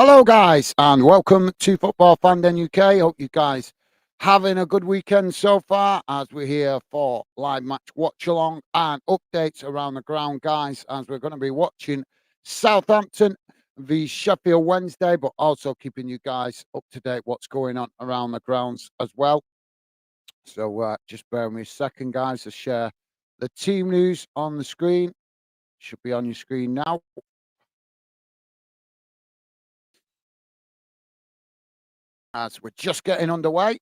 Hello, guys, and welcome to Football Fandom UK. Hope you guys having a good weekend so far as we're here for live match watch along and updates around the ground, guys, as we're going to be watching Southampton v Sheffield Wednesday, but also keeping you guys up to date what's going on around the grounds as well. So just bear with me a second, guys, to share the team news on the screen. Should be on your screen now. As we're just getting underway.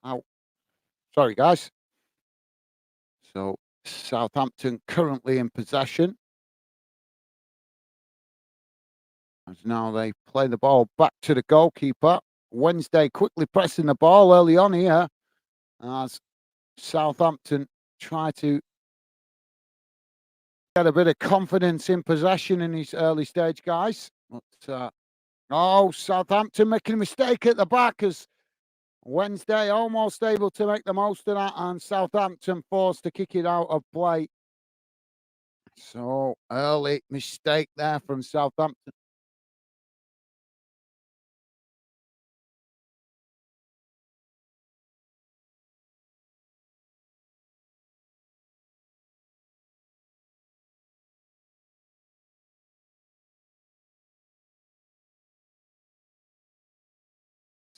Oh, sorry, guys. So Southampton currently in possession. As now they play the ball back to the goalkeeper. Wednesday quickly pressing the ball early on here as Southampton try to get a bit of confidence in possession in these early stage, guys. But Southampton making a mistake at the back as Wednesday almost able to make the most of that, and Southampton forced to kick it out of play. So early mistake there from Southampton.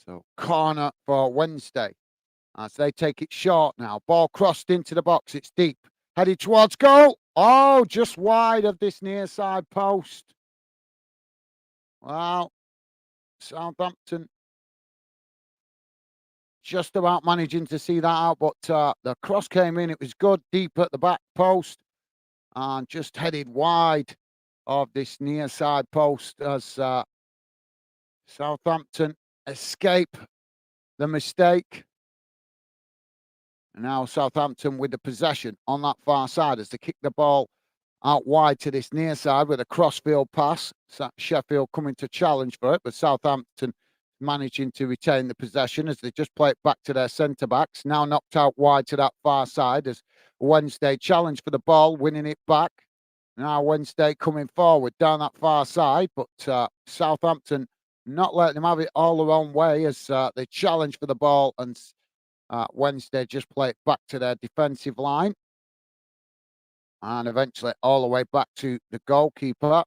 So corner for Wednesday as they take it short now. Ball crossed into the box. It's deep. Headed towards goal. Oh, just wide of this near side post. Well, Southampton just about managing to see that out, but the cross came in. It was good, deep at the back post, and just headed wide of this near side post as Southampton escape the mistake. And now Southampton with the possession on that far side as they kick the ball out wide to this near side with a crossfield pass. Sheffield coming to challenge for it, but Southampton managing to retain the possession as they just play it back to their centre backs. Now knocked out wide to that far side as Wednesday challenge for the ball, winning it back. Now Wednesday coming forward down that far side, but Southampton not letting them have it all their own way as they challenge for the ball, and Wednesday just play it back to their defensive line and eventually all the way back to the goalkeeper.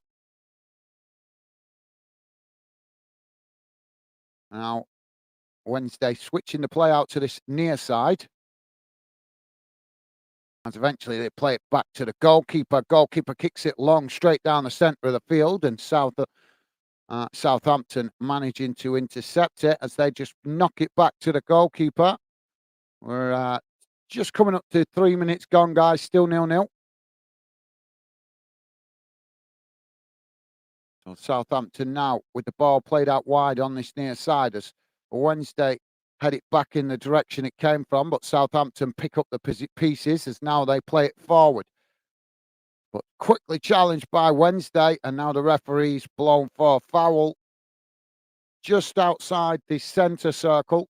Now Wednesday switching the play out to this near side. And eventually they play it back to the goalkeeper. Goalkeeper kicks it long straight down the centre of the field, and Southampton managing to intercept it as they just knock it back to the goalkeeper. We're just coming up to 3 minutes gone, guys. Still 0-0. So Southampton now with the ball played out wide on this near side as Wednesday head it back in the direction it came from, but Southampton pick up the pieces as now they play it forward. But quickly challenged by Wednesday, and now the referee's blown for a foul just outside the centre circle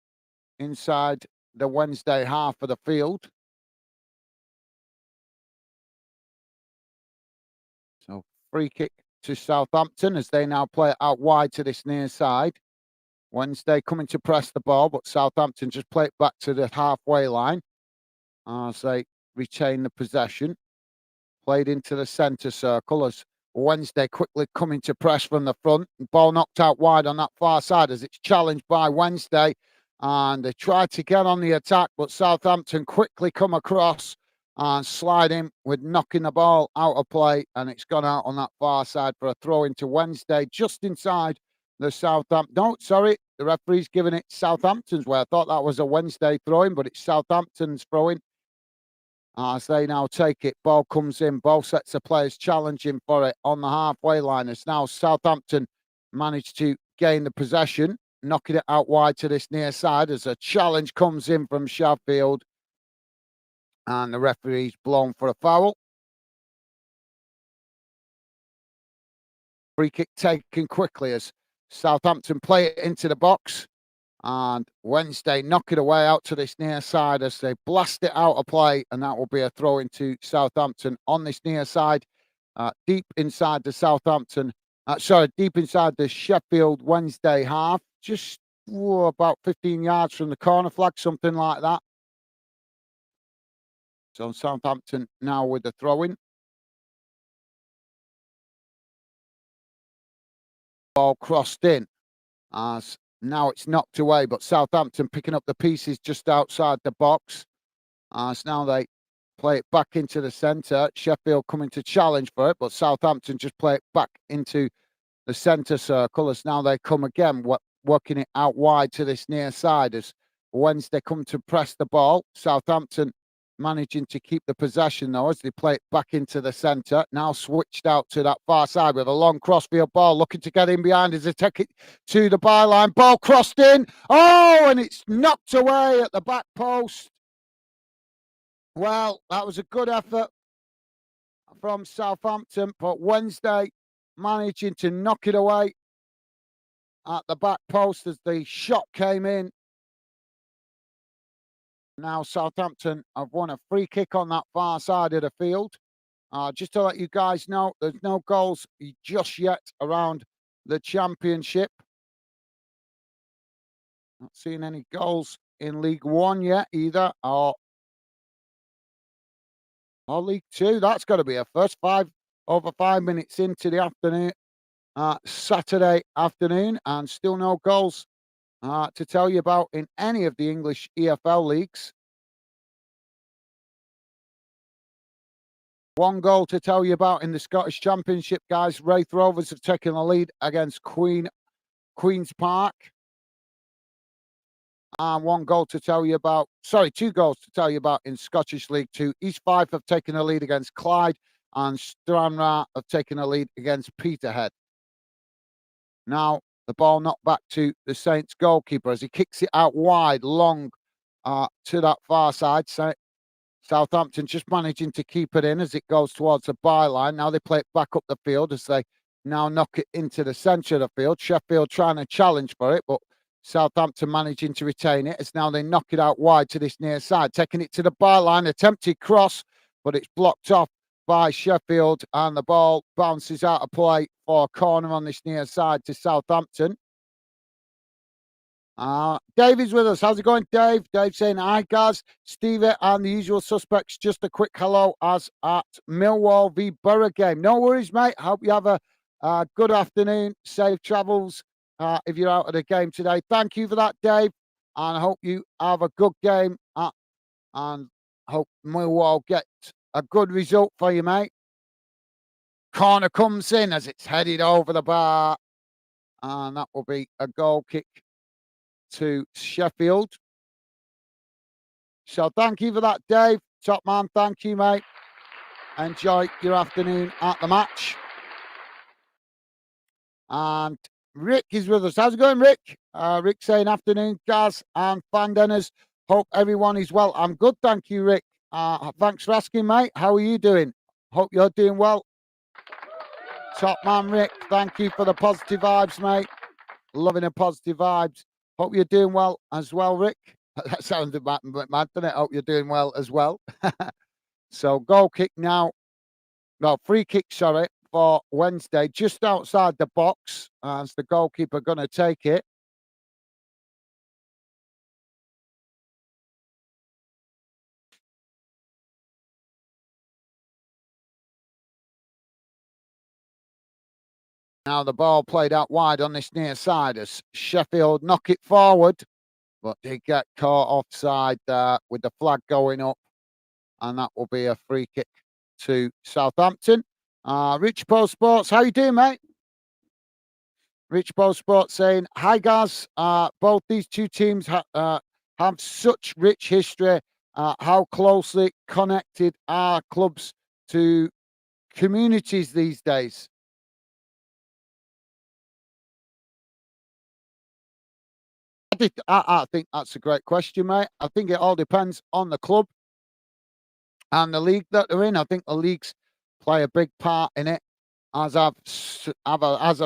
inside the Wednesday half of the field. So free kick to Southampton as they now play it out wide to this near side. Wednesday coming to press the ball, but Southampton just play it back to the halfway line as they retain the possession. Played into the centre circle as Wednesday quickly coming to press from the front. Ball knocked out wide on that far side as it's challenged by Wednesday. And they tried to get on the attack, but Southampton quickly come across and slide in with knocking the ball out of play. And it's gone out on that far side for a throw into Wednesday just inside the Southampton. No, sorry, the referee's giving it Southampton's way. I thought that was a Wednesday throw-in, but it's Southampton's throw-in. As they now take it, ball comes in, both sets of players challenging for it on the halfway line. It's now Southampton managed to gain the possession, knocking it out wide to this near side as a challenge comes in from Sheffield. And the referee's blown for a foul. Free kick taken quickly as Southampton play it into the box. And Wednesday knock it away out to this near side as they blast it out of play. And that will be a throw into Southampton on this near side, deep inside the Southampton. Deep inside the Sheffield Wednesday half. Just about 15 yards from the corner flag, something like that. So Southampton now with the throw-in. Ball crossed in as now it's knocked away, but Southampton picking up the pieces just outside the box. As now they play it back into the centre. Sheffield coming to challenge for it, but Southampton just play it back into the centre circle as now they come again, working it out wide to this near side as Wednesday come to press the ball. Southampton managing to keep the possession though as they play it back into the centre. Now switched out to that far side with a long crossfield ball, looking to get in behind as they take it to the byline. Ball crossed in. Oh, and it's knocked away at the back post. Well, that was a good effort from Southampton, but Wednesday managing to knock it away at the back post as the shot came in. Now Southampton have won a free kick on that far side of the field. Just to let you guys know, there's no goals just yet around the Championship. Not seeing any goals in League One yet either, or League Two. That's got to be a first. Over 5 minutes into the afternoon, Saturday afternoon, and still no goals to tell you about in any of the English EFL leagues. One goal to tell you about in the Scottish Championship, guys. Wraith Rovers have taken the lead against Queen's Park. And one goal to tell you about, two goals to tell you about in Scottish League Two. East Fife have taken the lead against Clyde, and Stranraer have taken a lead against Peterhead. Now, the ball knocked back to the Saints goalkeeper as he kicks it out wide, long to that far side. Southampton just managing to keep it in as it goes towards the byline. Now they play it back up the field as they now knock it into the centre of the field. Sheffield trying to challenge for it, but Southampton managing to retain it as now they knock it out wide to this near side. Taking it to the byline, attempted cross, but it's blocked off by Sheffield and the ball bounces out of play for a corner on this near side to Southampton. Dave is with us. How's it going, Dave? Dave saying, hi, guys. Stevie and the usual suspects. Just a quick hello as at Millwall v Borough game. No worries, mate. Hope you have a good afternoon. Safe travels if you're out at the game today. Thank you for that, Dave. And I hope you have a good game. And hope Millwall get a good result for you, mate. Corner comes in as it's headed over the bar. And that will be a goal kick to Sheffield. So thank you for that, Dave. Top man, thank you, mate. Enjoy your afternoon at the match. And Rick is with us. How's it going, Rick? Rick saying afternoon, Gaz and Fandeners. Hope everyone is well. I'm good, thank you, Rick. Thanks for asking, mate. How are you doing? Hope you're doing well. Top man, Rick. Thank you for the positive vibes, mate. Loving the positive vibes. Hope you're doing well as well, Rick. That sounds a bit mad, doesn't it? Hope you're doing well as well. So goal kick now. No, free kick, sorry, for Wednesday, just outside the box. As the goalkeeper going to take it. Now the ball played out wide on this near side as Sheffield knock it forward, but they get caught offside there with the flag going up, and that will be a free kick to Southampton. Rich Post Sports, how you doing, mate? Rich Post Sports saying, hi, guys. Both these two teams have such rich history. How closely connected are clubs to communities these days? I think that's a great question, mate. I think it all depends on the club and the league that they're in. I think the leagues play a big part in it, as I've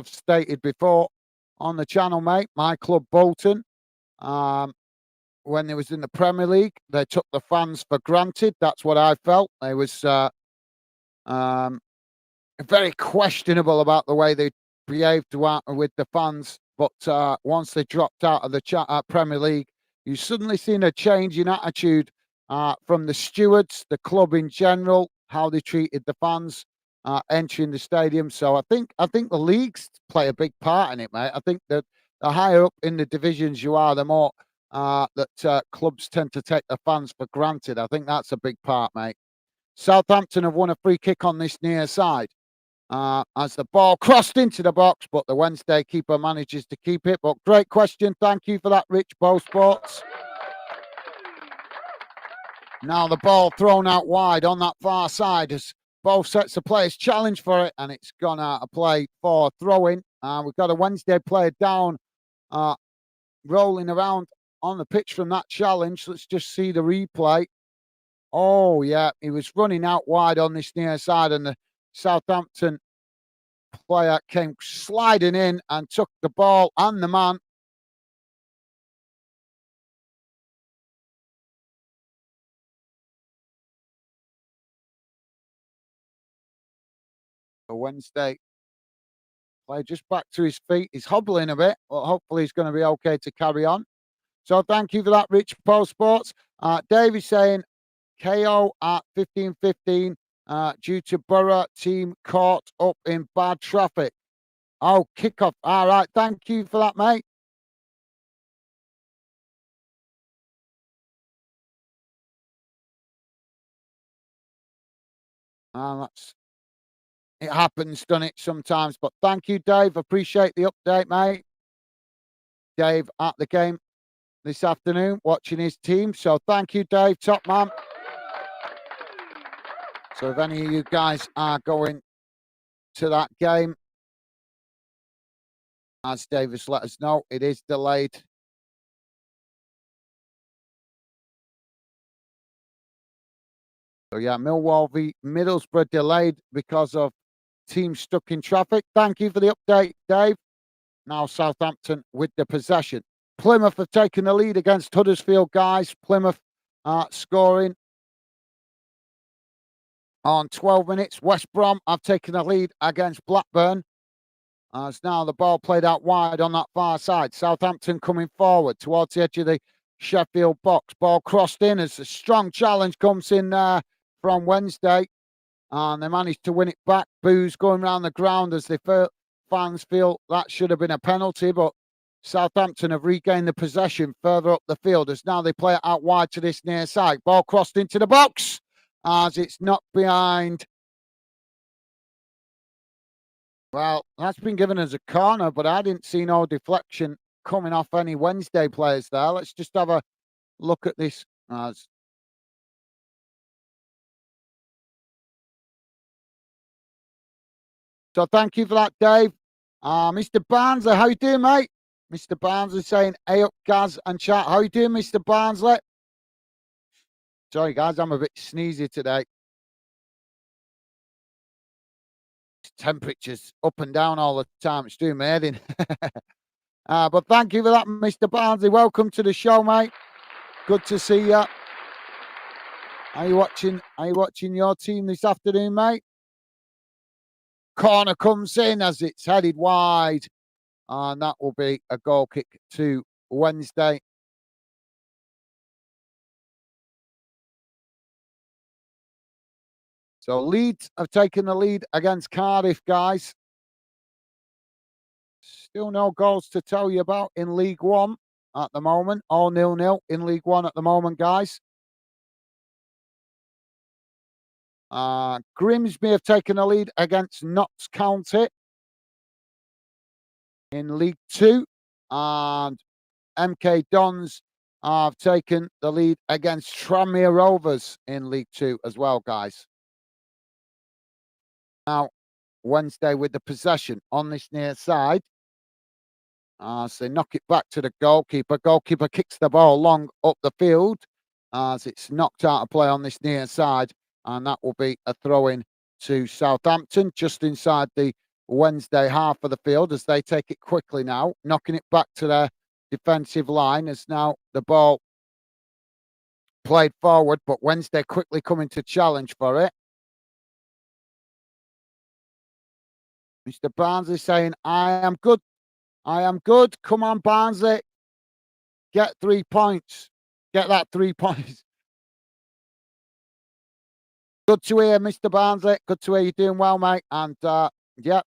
stated before on the channel, mate. My club, Bolton. When they was in the Premier League, they took the fans for granted. That's what I felt. They was um, very questionable about the way they behaved with the fans. But once they dropped out of the Premier League, you suddenly seen a change in attitude from the stewards, the club in general, how they treated the fans entering the stadium. So I think the leagues play a big part in it, mate. I think that the higher up in the divisions you are, the more that clubs tend to take the fans for granted. I think that's a big part, mate. Southampton have won a free kick on this near side as the ball crossed into the box, but the Wednesday keeper manages to keep it. But great question. Thank you for that, Rich Bow Sports. Now the ball thrown out wide on that far side as both sets of players challenge for it, and it's gone out of play for throwing. We've got a Wednesday player down, rolling around on the pitch from that challenge. Let's just see the replay. Oh, yeah, he was running out wide on this near side, and the Southampton player came sliding in and took the ball and the man. For Wednesday, player just back to his feet. He's hobbling a bit, but hopefully he's going to be okay to carry on. So thank you for that, Rich Post Sports. Dave is saying KO at 15:15 due to Borough team caught up in bad traffic. Oh, kickoff. All right. Thank you for that, mate. That's it happens, done it sometimes. But thank you, Dave. Appreciate the update, mate. Dave at the game this afternoon, watching his team. So thank you, Dave. Top man. So if any of you guys are going to that game, as Davis let us know, it is delayed. So yeah, Millwall v Middlesbrough delayed because of team stuck in traffic. Thank you for the update, Dave. Now Southampton with the possession. Plymouth have taken the lead against Huddersfield, guys. Plymouth scoring on 12 minutes. West Brom have taken the lead against Blackburn. As now the ball played out wide on that far side. Southampton coming forward towards the edge of the Sheffield box. Ball crossed in as a strong challenge comes in there from Wednesday. And they managed to win it back. Boos going around the ground as fans feel that should have been a penalty. But Southampton have regained the possession further up the field as now they play it out wide to this near side. Ball crossed into the box as it's knocked behind. Well, that's been given as a corner, but I didn't see no deflection coming off any Wednesday players there. Let's just have a look at this. So thank you for that, Dave. Mr. Barnsley, how you doing, mate? Mr. Barnsley saying, hey up, Gaz and chat. How you doing, Mr. Barnsley? Sorry, guys, I'm a bit sneezy today. Temperatures up and down all the time. It's doing my head in. But thank you for that, Mr. Barnsley. Welcome to the show, mate. Good to see you. Are you watching your team this afternoon, mate? Corner comes in as it's headed wide. And that will be a goal kick to Wednesday. So Leeds have taken the lead against Cardiff, guys. Still no goals to tell you about in League One at the moment. All 0-0 in League One at the moment, guys. Grimsby have taken the lead against Notts County in League Two. And MK Dons have taken the lead against Tranmere Rovers in League Two as well, guys. Now, Wednesday with the possession on this near side. So they knock it back to the goalkeeper. Goalkeeper kicks the ball long up the field as it's knocked out of play on this near side. And that will be a throw-in to Southampton just inside the Wednesday half of the field as they take it quickly now, knocking it back to their defensive line as now the ball played forward, but Wednesday quickly coming to challenge for it. Mr. Barnsley saying, I am good. I am good. Come on, Barnsley. Get 3 points. Get that 3 points. Good to hear, Mr. Barnsley. Good to hear you're doing well, mate. And yeah.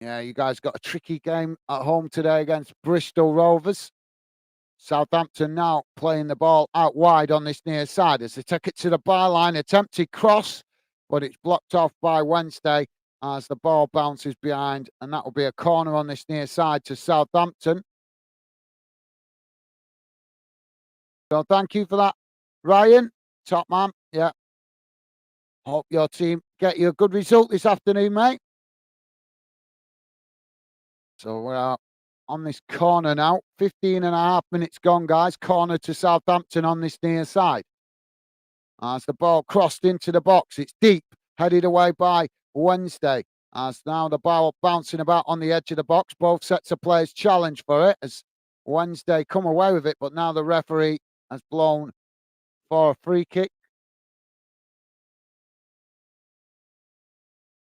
Yeah, you guys got a tricky game at home today against Bristol Rovers. Southampton now playing the ball out wide on this near side as they take it to the byline. Attempted cross, but it's blocked off by Wednesday as the ball bounces behind, and that will be a corner on this near side to Southampton. So thank you for that, Ryan. Top man. Yeah. Hope your team get you a good result this afternoon, mate. So we're on this corner now. 15 and a half minutes gone, guys. Corner to Southampton on this near side. As the ball crossed into the box, it's deep, headed away by Wednesday. As now the ball bouncing about on the edge of the box. Both sets of players challenge for it as Wednesday come away with it, but now the referee has blown for a free kick.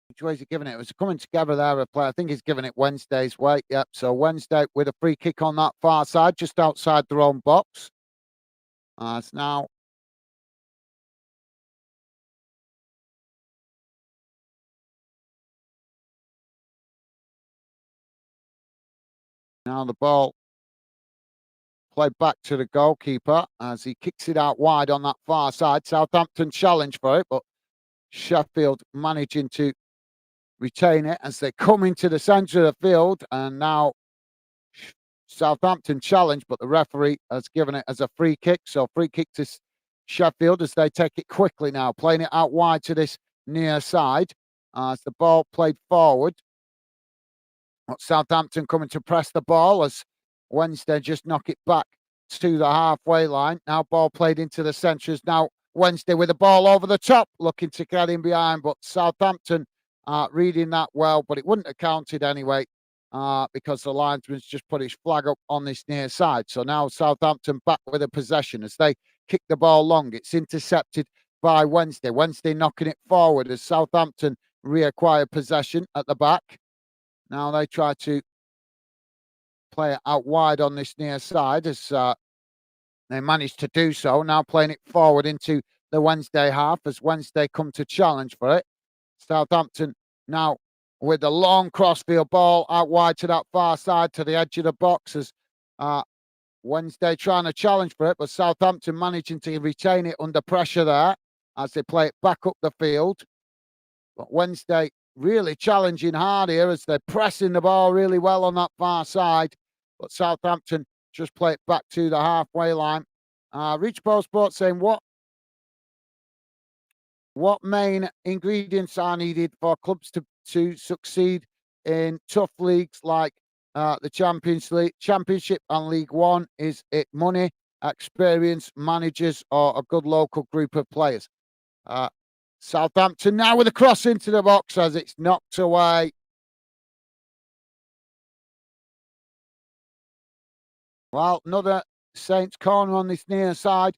Which way is he giving it? It was coming together there, a play. I think he's giving it Wednesday's way. Yep. So Wednesday with a free kick on that far side, just outside their own box. As now the ball played back to the goalkeeper as he kicks it out wide on that far side. Southampton challenge for it, but Sheffield managing to retain it as they come into the centre of the field. And now Southampton challenge, but the referee has given it as a free kick. So free kick to Sheffield as they take it quickly now, playing it out wide to this near side as the ball played forward. Southampton coming to press the ball as Wednesday just knock it back to the halfway line. Now ball played into the centres. Now Wednesday with the ball over the top, looking to get in behind, but Southampton reading that well, but it wouldn't have counted anyway because the linesman's just put his flag up on this near side. So now Southampton back with a possession as they kick the ball long. It's intercepted by Wednesday. Wednesday knocking it forward as Southampton reacquire possession at the back. Now they try to play it out wide on this near side as they managed to do so. Now playing it forward into the Wednesday half as Wednesday come to challenge for it. Southampton now with the long crossfield ball out wide to that far side to the edge of the box as Wednesday trying to challenge for it, but Southampton managing to retain it under pressure there as they play it back up the field. But Wednesday really challenging hard here as they're pressing the ball really well on that far side. But Southampton just play it back to the halfway line. Rich Post Sport saying, what main ingredients are needed for clubs to succeed in tough leagues like the Championship and League One? Is it money, experience, managers, or a good local group of players? Southampton now with a cross into the box as it's knocked away. Well, another Saints corner on this near side.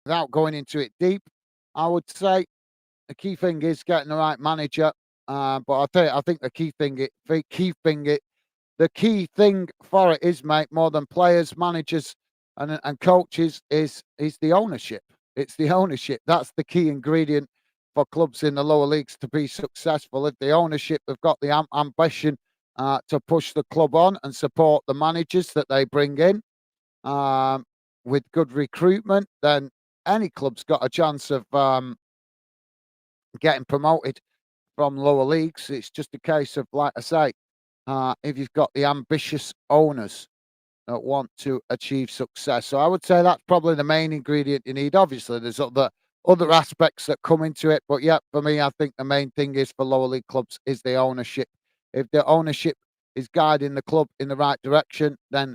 Without going into it deep, I would say the key thing is getting the right manager. But I'll tell you, I think the key thing for it is, mate, more than players, managers, and coaches, is the ownership. It's the ownership. That's the key ingredient for clubs in the lower leagues to be successful. If the ownership have got the ambition to push the club on and support the managers that they bring in with good recruitment, then any club's got a chance of getting promoted from lower leagues. It's just a case of, like I say, if you've got the ambitious owners that want to achieve success. So I would say that's probably the main ingredient you need. Obviously, there's other aspects that come into it, but yeah, for me, I think the main thing is for lower league clubs is the ownership. If the ownership is guiding the club in the right direction, then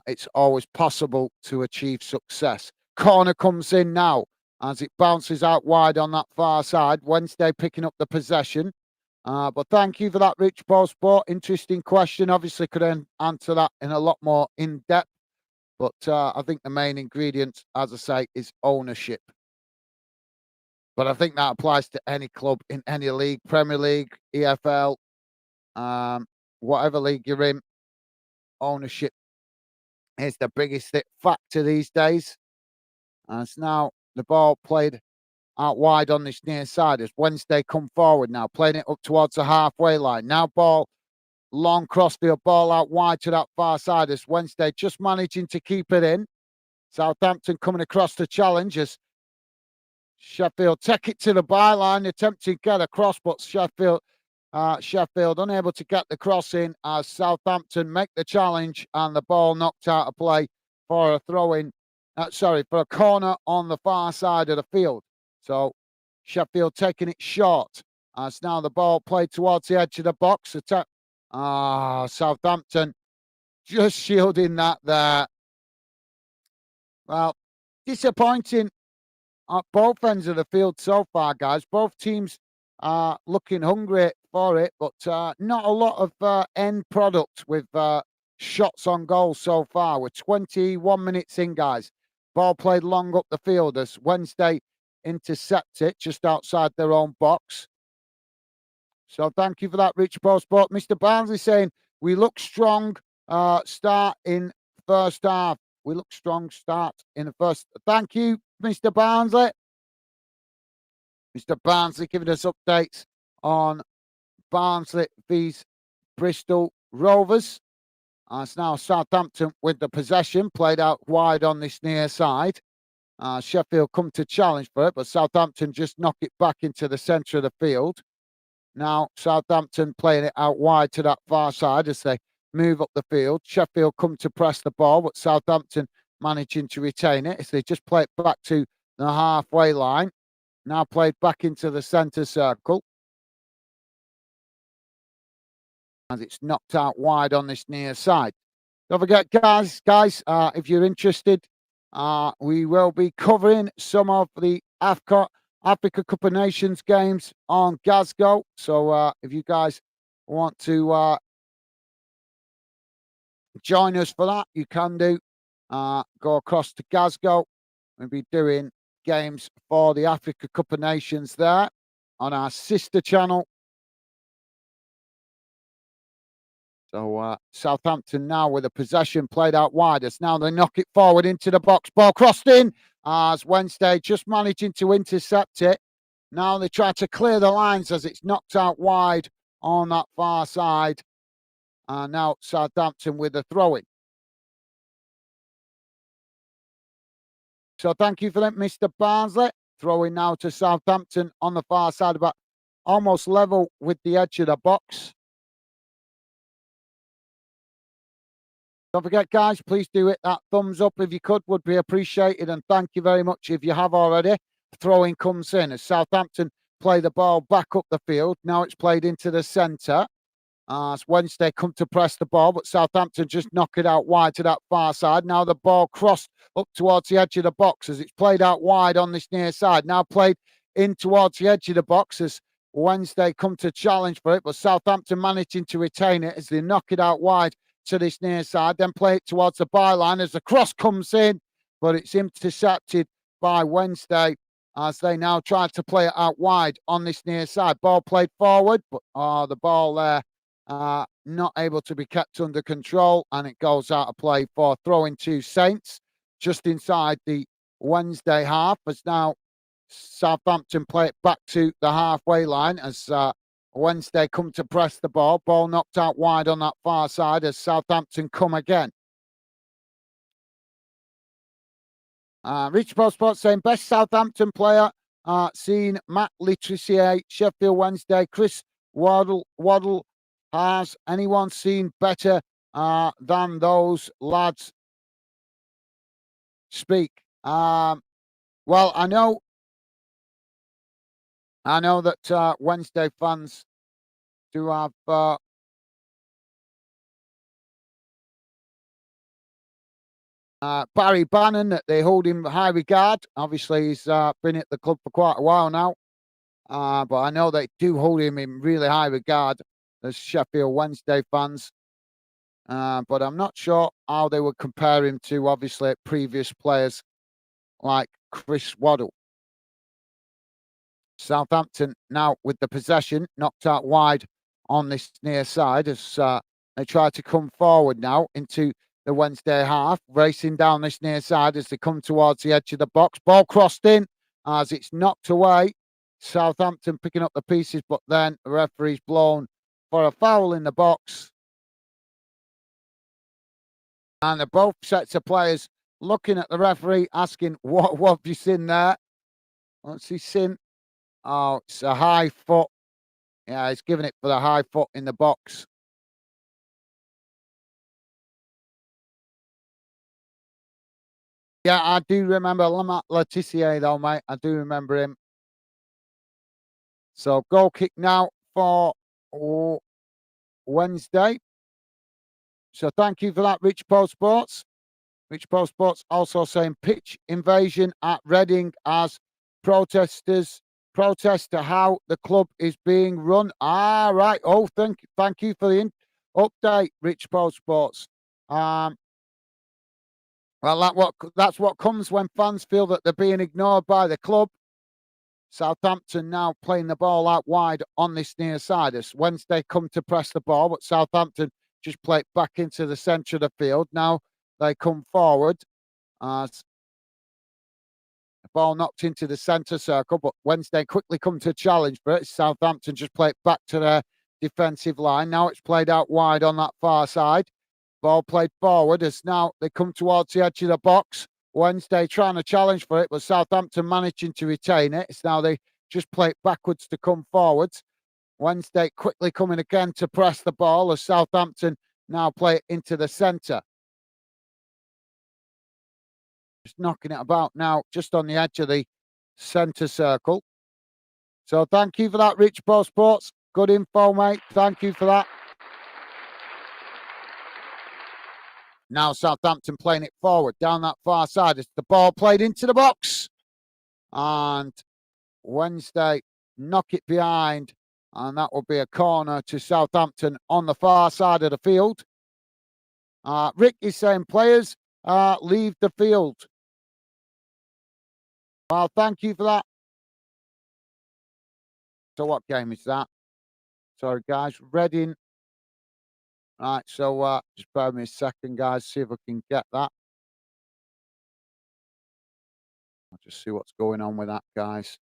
it's always possible to achieve success. Corner comes in now as it bounces out wide on that far side. Wednesday picking up the possession. But thank you for that, Rich Sport. Interesting question. Obviously, could answer that in a lot more in depth. But I think the main ingredient, as I say, is ownership. But I think that applies to any club in any league, Premier League, EFL, um, whatever league you're in. Ownership is the biggest factor these days. As now the ball played out wide on this near side as Wednesday come forward now, playing it up towards the halfway line. Now ball long crossfield ball out wide to that far side as Wednesday just managing to keep it in. Southampton coming across the challenge as Sheffield take it to the byline, attempting to get across, but Sheffield unable to get the cross in as Southampton make the challenge and the ball knocked out of play for a throw in. For a corner on the far side of the field. So Sheffield taking it short as now the ball played towards the edge of the box. Southampton just shielding that there. Well, disappointing at both ends of the field so far, guys. Both teams are looking hungry for it, but not a lot of end product with shots on goal so far. We're 21 minutes in, guys. Ball played long up the field as Wednesday intercept it just outside their own box. So thank you for that, Rich Sport. Mr. Barnsley saying, we look strong start in first half. We look strong start in the first. Thank you, Mr. Barnsley. Mr. Barnsley giving us updates on Barnsley vs Bristol Rovers. It's now Southampton with the possession, played out wide on this near side. Sheffield come to challenge for it, but Southampton just knock it back into the centre of the field. Now Southampton playing it out wide to that far side as they move up the field. Sheffield come to press the ball, but Southampton managing to retain it as they just play it back to the halfway line. Now played back into the centre circle. As it's knocked out wide on this near side. Don't forget, guys, if you're interested, we will be covering some of the Africa Cup of Nations games on Glasgow. So if you guys want to join us for that, you can do. Go across to Glasgow. We'll be doing games for the Africa Cup of Nations there on our sister channel. So Southampton now with a possession played out wide as now they knock it forward into the box. Ball crossed in as Wednesday just managing to intercept it. Now they try to clear the lines as it's knocked out wide on that far side. And now Southampton with a throw-in. So thank you for that, Mr. Barnsley. Throwing now to Southampton on the far side, about almost level with the edge of the box. Don't forget, guys, please do hit that thumbs up if you could, would be appreciated. And thank you very much if you have already. Throwing comes in as Southampton play the ball back up the field. Now it's played into the centre. As Wednesday come to press the ball, but Southampton just knock it out wide to that far side. Now the ball crossed up towards the edge of the box as it's played out wide on this near side. Now played in towards the edge of the box as Wednesday come to challenge for it, but Southampton managing to retain it as they knock it out wide to this near side, then play it towards the byline as the cross comes in, but it's intercepted by Wednesday as they now try to play it out wide on this near side. Ball played forward, but the ball there not able to be kept under control, and it goes out of play for throwing to Saints just inside the Wednesday half as now Southampton play it back to the halfway line as Wednesday come to press the ball. Ball knocked out wide on that far side as Southampton come again. Rich Sport saying best Southampton player seen Matt Letrissier, Sheffield Wednesday, Chris Waddle. Has anyone seen better than those lads? Speak. Well, I know that Wednesday fans do have Barry Bannon, that they hold in high regard. Obviously, he's been at the club for quite a while now, but I know they do hold him in really high regard as Sheffield Wednesday fans. But I'm not sure how they would compare him to, obviously, previous players like Chris Waddle. Southampton now with the possession, knocked out wide on this near side as they try to come forward now into the Wednesday half, racing down this near side as they come towards the edge of the box. Ball crossed in as it's knocked away. Southampton picking up the pieces, but then the referee's blown for a foul in the box. And they're both sets of players looking at the referee, asking, what have you seen there? What's he seen? Oh, it's a high foot. Yeah, he's giving it for the high foot in the box. Yeah, I do remember Lamont Letitia, though, mate. I do remember him. So goal kick now for Wednesday. So thank you for that, Rich Post Sports. Rich Post Sports also saying pitch invasion at Reading as protesters protest to how the club is being run. Ah, right. Oh, thank you for the update, Rich Post Sports. Well, that's what comes when fans feel that they're being ignored by the club. Southampton now playing the ball out wide on this near side as Wednesday come to press the ball, but Southampton just play it back into the centre of the field. Now they come forward as the ball knocked into the centre circle, but Wednesday quickly come to challenge for it. Southampton just play it back to their defensive line. Now it's played out wide on that far side. Ball played forward as now they come towards the edge of the box. Wednesday trying to challenge for it, but Southampton managing to retain it. It's now they just play it backwards to come forwards. Wednesday quickly coming again to press the ball as Southampton now play it into the centre. Just knocking it about now, just on the edge of the centre circle. So thank you for that, Rich Pro Sports. Good info, mate. Thank you for that. Now Southampton playing it forward down that far side. It's the ball played into the box. And Wednesday knock it behind. And that will be a corner to Southampton on the far side of the field. Rick is saying players leave the field. Well, thank you for that. So what game is that? Sorry, guys. Reading. Right, so just bear with me a second, guys. See if I can get that. I'll just see what's going on with that, guys.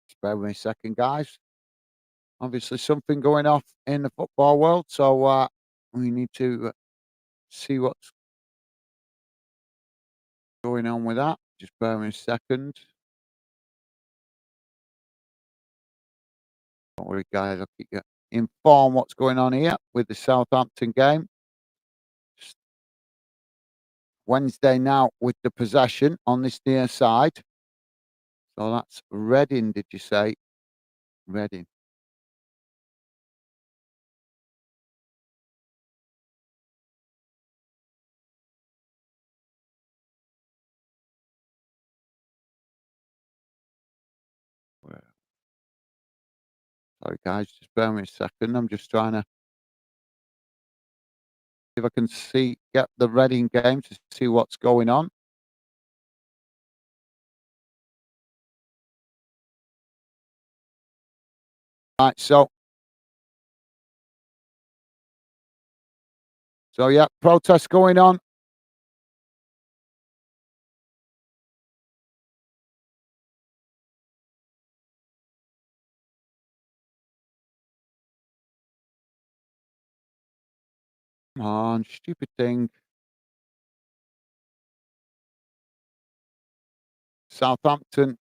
Just bear with me a second, guys. Obviously, something going off in the football world, so we need to see what's going on with that. Just bear with me a second. Don't worry, guys. I'll keep you informed what's going on here with the Southampton game. Just Wednesday now with the possession on this near side. So that's Reading, did you say? Reading. Sorry, guys. Just bear with me a second. I'm just trying to see if I can get the Reading game to see what's going on. Right, so yeah, protests going on. Come on, stupid thing. Southampton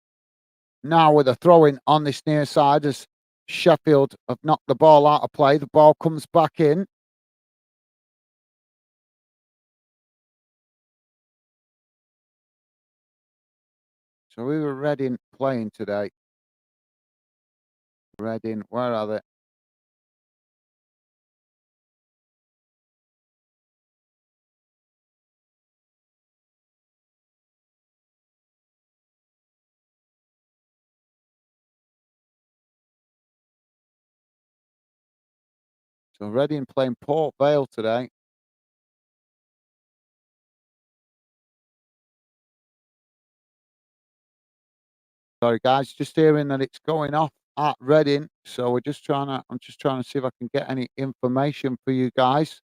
now with a throw in on this near side as Sheffield have knocked the ball out of play. The ball comes back in. So we were Reading playing today. Reading, where are they? So Reading playing Port Vale today. Sorry, guys, just hearing that it's going off at Reading. So I'm just trying to see if I can get any information for you guys.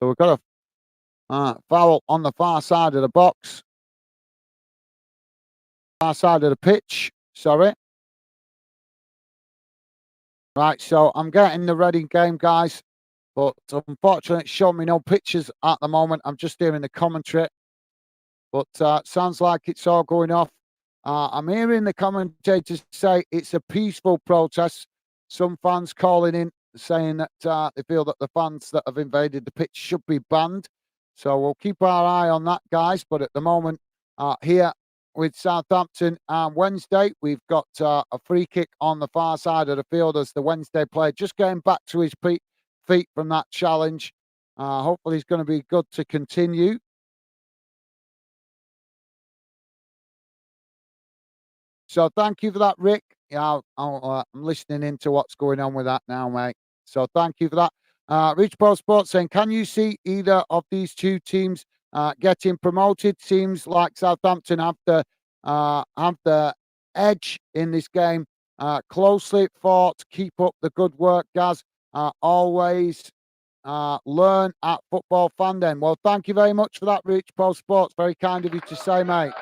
So we've got a foul on the far side of the box, far side of the pitch. Sorry. Right, so I'm getting the Reading game, guys, but unfortunately, it's showing me no pictures at the moment. I'm just hearing the commentary. But sounds like it's all going off. I'm hearing the commentators say it's a peaceful protest. Some fans calling in saying that they feel that the fans that have invaded the pitch should be banned. So we'll keep our eye on that, guys. But at the moment, here with Southampton on Wednesday, we've got a free kick on the far side of the field as the Wednesday player just getting back to his feet from that challenge. Hopefully, he's going to be good to continue. So thank you for that, Rick. Yeah, I'm listening into what's going on with that now, mate. So thank you for that. Rich Pro Sports saying, can you see either of these two teams getting promoted? Seems like Southampton have the edge in this game. Closely fought. Keep up the good work, Gaz. Always learn at Football Fan Den. Well, thank you very much for that, Rich Pro Sports. Very kind of you to say, mate.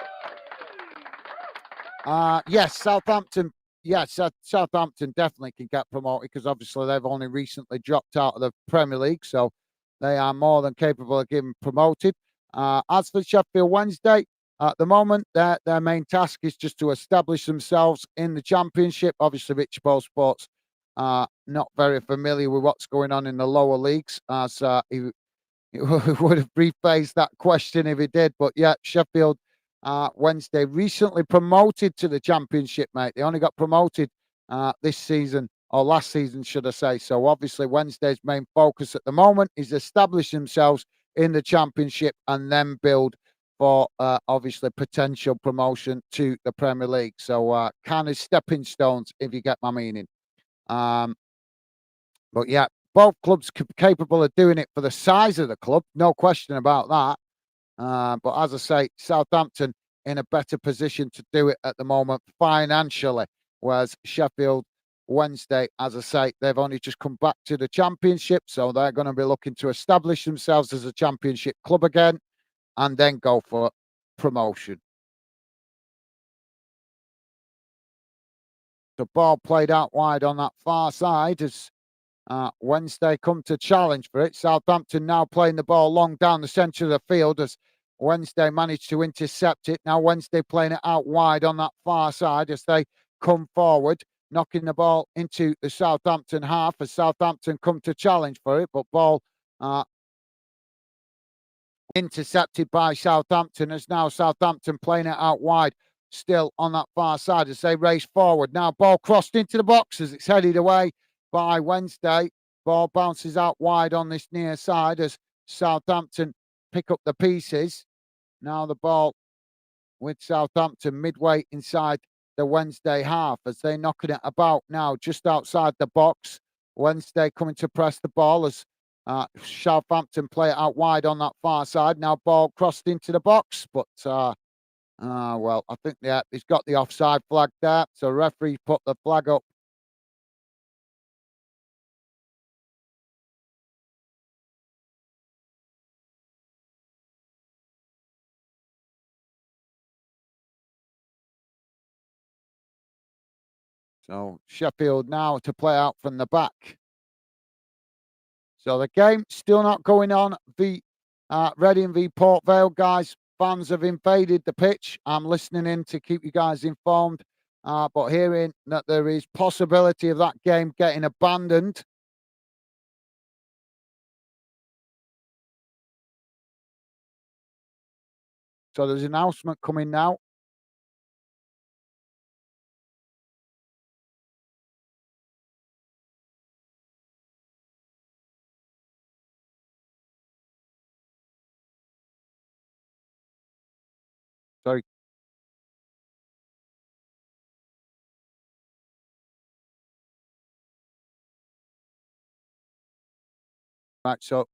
Yes, Southampton. Yes, Southampton definitely can get promoted because obviously they've only recently dropped out of the Premier League, so they are more than capable of getting promoted. As for Sheffield Wednesday, at the moment, their main task is just to establish themselves in the Championship. Obviously, Rich Ball Sports not very familiar with what's going on in the lower leagues, as he would have rephrased that question if he did. But yeah, Sheffield Wednesday recently promoted to the Championship, mate. They only got promoted this season, or last season, should I say. So obviously, Wednesday's main focus at the moment is establish themselves in the Championship and then build for obviously potential promotion to the Premier League. So kind of stepping stones, if you get my meaning. Um, but yeah, both clubs capable of doing it for the size of the club, no question about that. But as I say, Southampton in a better position to do it at the moment financially, whereas Sheffield Wednesday, as I say, they've only just come back to the Championship, so they're going to be looking to establish themselves as a Championship club again, and then go for promotion. The ball played out wide on that far side as Wednesday come to challenge for it. Southampton now playing the ball long down the centre of the field as Wednesday managed to intercept it. Now Wednesday playing it out wide on that far side as they come forward, knocking the ball into the Southampton half as Southampton come to challenge for it, but ball uh, intercepted by Southampton as now Southampton playing it out wide still on that far side as they race forward. Now ball crossed into the box as it's headed away by Wednesday. Ball bounces out wide on this near side as Southampton pick up the pieces. Now the ball with Southampton midway inside the Wednesday half as they're knocking it about now just outside the box. Wednesday coming to press the ball as Southampton play it out wide on that far side. Now ball crossed into the box, but well, I think yeah, he's got the offside flag there. So referee put the flag up. So Sheffield now to play out from the back. So the game still not going on. Reading v Port Vale, guys. Fans have invaded the pitch. I'm listening in to keep you guys informed. But hearing that there is possibility of that game getting abandoned. So there's an announcement coming now. Sorry. Right, so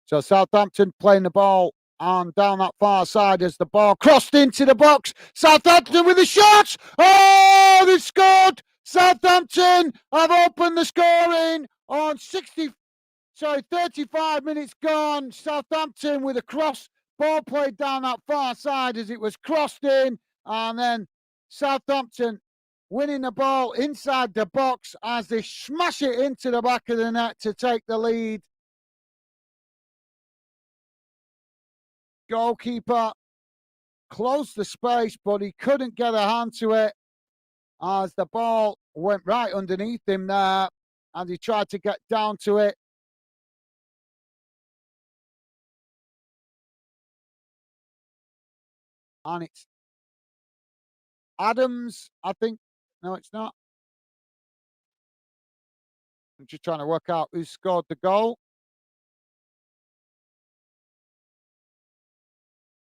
Southampton playing the ball on down that far side as the ball crossed into the box. Southampton with the shots. Oh, they scored! Southampton have opened the scoring on 35 minutes gone. Southampton with a cross ball played down that far side as it was crossed in, and then Southampton winning the ball inside the box as they smash it into the back of the net to take the lead. Goalkeeper closed the space, but he couldn't get a hand to it as the ball went right underneath him there, and he tried to get down to it. And it's Adams, I think. No, it's not. I'm just trying to work out who scored the goal.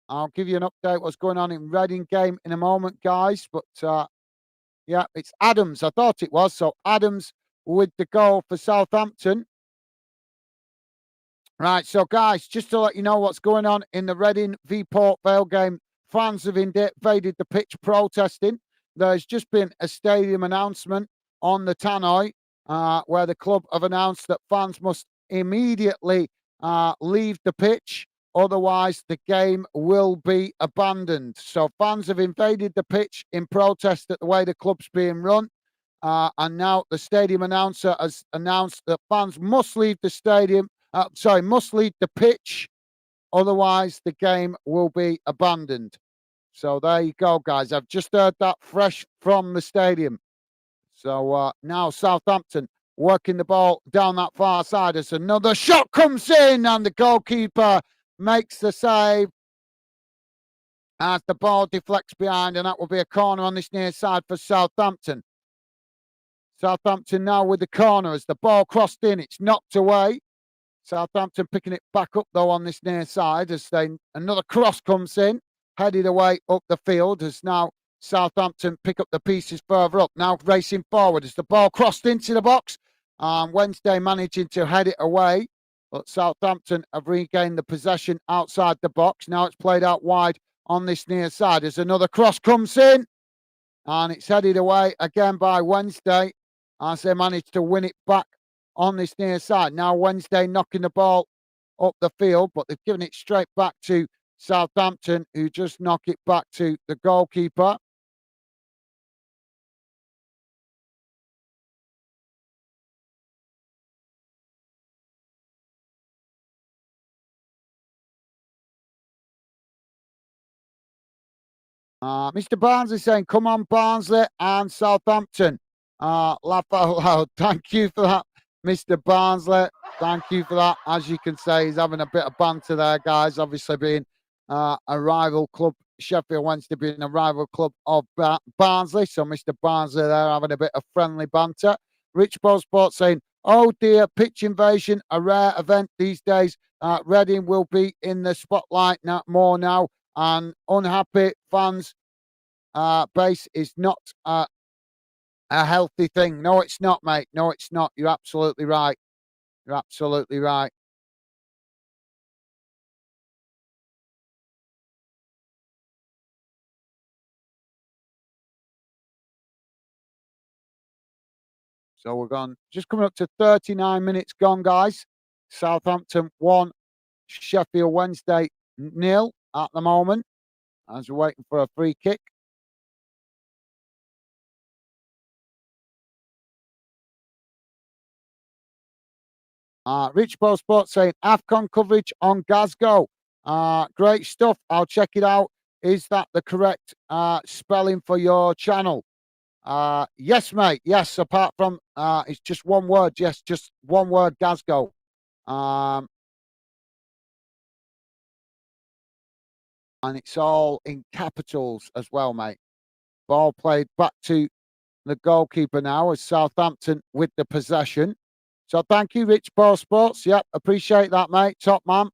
I'll give you an update what's going on in Reading game in a moment, guys. But yeah, it's Adams. I thought it was. So Adams with the goal for Southampton. Right, so guys, just to let you know what's going on in the Reading v Port Vale game, fans have invaded the pitch protesting. There's just been a stadium announcement on the tannoy where the club have announced that fans must immediately leave the pitch, otherwise the game will be abandoned. So fans have invaded the pitch in protest at the way the club's being run. And now the stadium announcer has announced that fans must leave the stadium. Must leave the pitch, otherwise the game will be abandoned. So there you go, guys. I've just heard that fresh from the stadium. So now Southampton working the ball down that far side as another shot comes in, and the goalkeeper makes the save as the ball deflects behind, and that will be a corner on this near side for Southampton. Southampton now with the corner as the ball crossed in. It's knocked away. Southampton picking it back up though on this near side as another cross comes in, headed away up the field as now Southampton pick up the pieces further up. Now racing forward as the ball crossed into the box. Wednesday managing to head it away, but Southampton have regained the possession outside the box. Now it's played out wide on this near side as another cross comes in, and it's headed away again by Wednesday as they managed to win it back on this near side. Now Wednesday knocking the ball up the field, but they've given it straight back to Southampton, who just knock it back to the goalkeeper. Mr. Barnsley saying, come on, Barnsley and Southampton. Laugh out loud. Thank you for that, Mr. Barnsley. Thank you for that. As you can say, he's having a bit of banter there, guys. Obviously, being a rival club, Sheffield Wednesday being a rival club of Barnsley. So, Mr. Barnsley there having a bit of friendly banter. Rich Bo Sports saying, oh dear, pitch invasion, a rare event these days. Reading will be in the spotlight more now. And unhappy fans base is not a healthy thing. No, it's not, mate. No, it's not. You're absolutely right. You're absolutely right. So we're gone. Just coming up to 39 minutes gone, guys. Southampton 1, Sheffield Wednesday 0 at the moment as we're waiting for a free kick. Rich Bo Sports saying AFCON coverage on Glasgow. Great stuff. I'll check it out. Is that the correct spelling for your channel? Yes, mate. Yes, apart from it's just one word. Yes, just one word, Glasgow. and it's all in capitals as well, mate. Ball played back to the goalkeeper now as Southampton with the possession. So thank you, Rich Ball Sports. Yep, appreciate that, mate. Top man.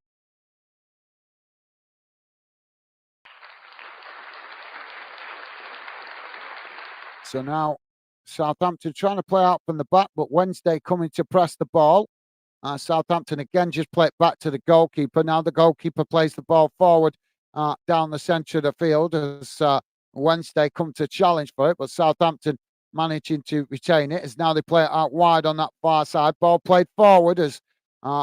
So now Southampton trying to play out from the back, but Wednesday coming to press the ball. Southampton again just play it back to the goalkeeper. Now the goalkeeper plays the ball forward down the centre of the field as Wednesday come to challenge for it, but Southampton managing to retain it as now they play it out wide on that far side. Ball played forward as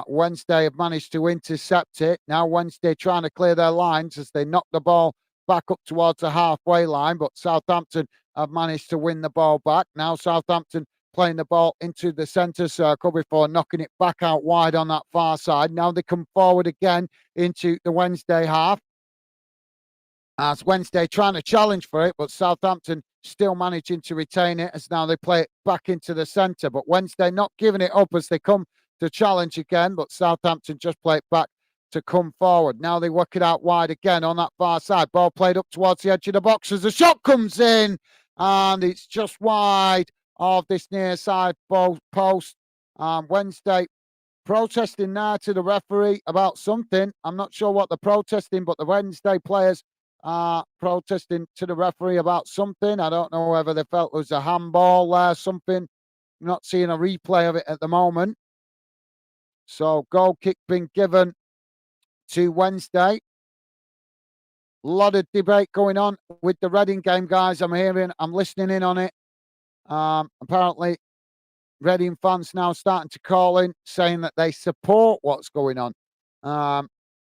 Wednesday have managed to intercept it. Now Wednesday trying to clear their lines as they knock the ball back up towards the halfway line, but Southampton have managed to win the ball back. Now Southampton playing the ball into the centre circle before knocking it back out wide on that far side. Now they come forward again into the Wednesday half. As Wednesday trying to challenge for it, but Southampton still managing to retain it as now they play it back into the centre. But Wednesday not giving it up as they come to challenge again, but Southampton just play it back to come forward. Now they work it out wide again on that far side. Ball played up towards the edge of the box as the shot comes in and it's just wide of this near side post. Wednesday protesting now to the referee about something. I'm not sure what they're protesting, but the Wednesday players are protesting to the referee about something. I don't know whether they felt there was a handball there, something. I'm not seeing a replay of it at the moment. So goal kick being given to Wednesday. A lot of debate going on with the Reading game, guys. I'm listening in on it. Apparently, Reading fans now starting to call in, saying that they support what's going on,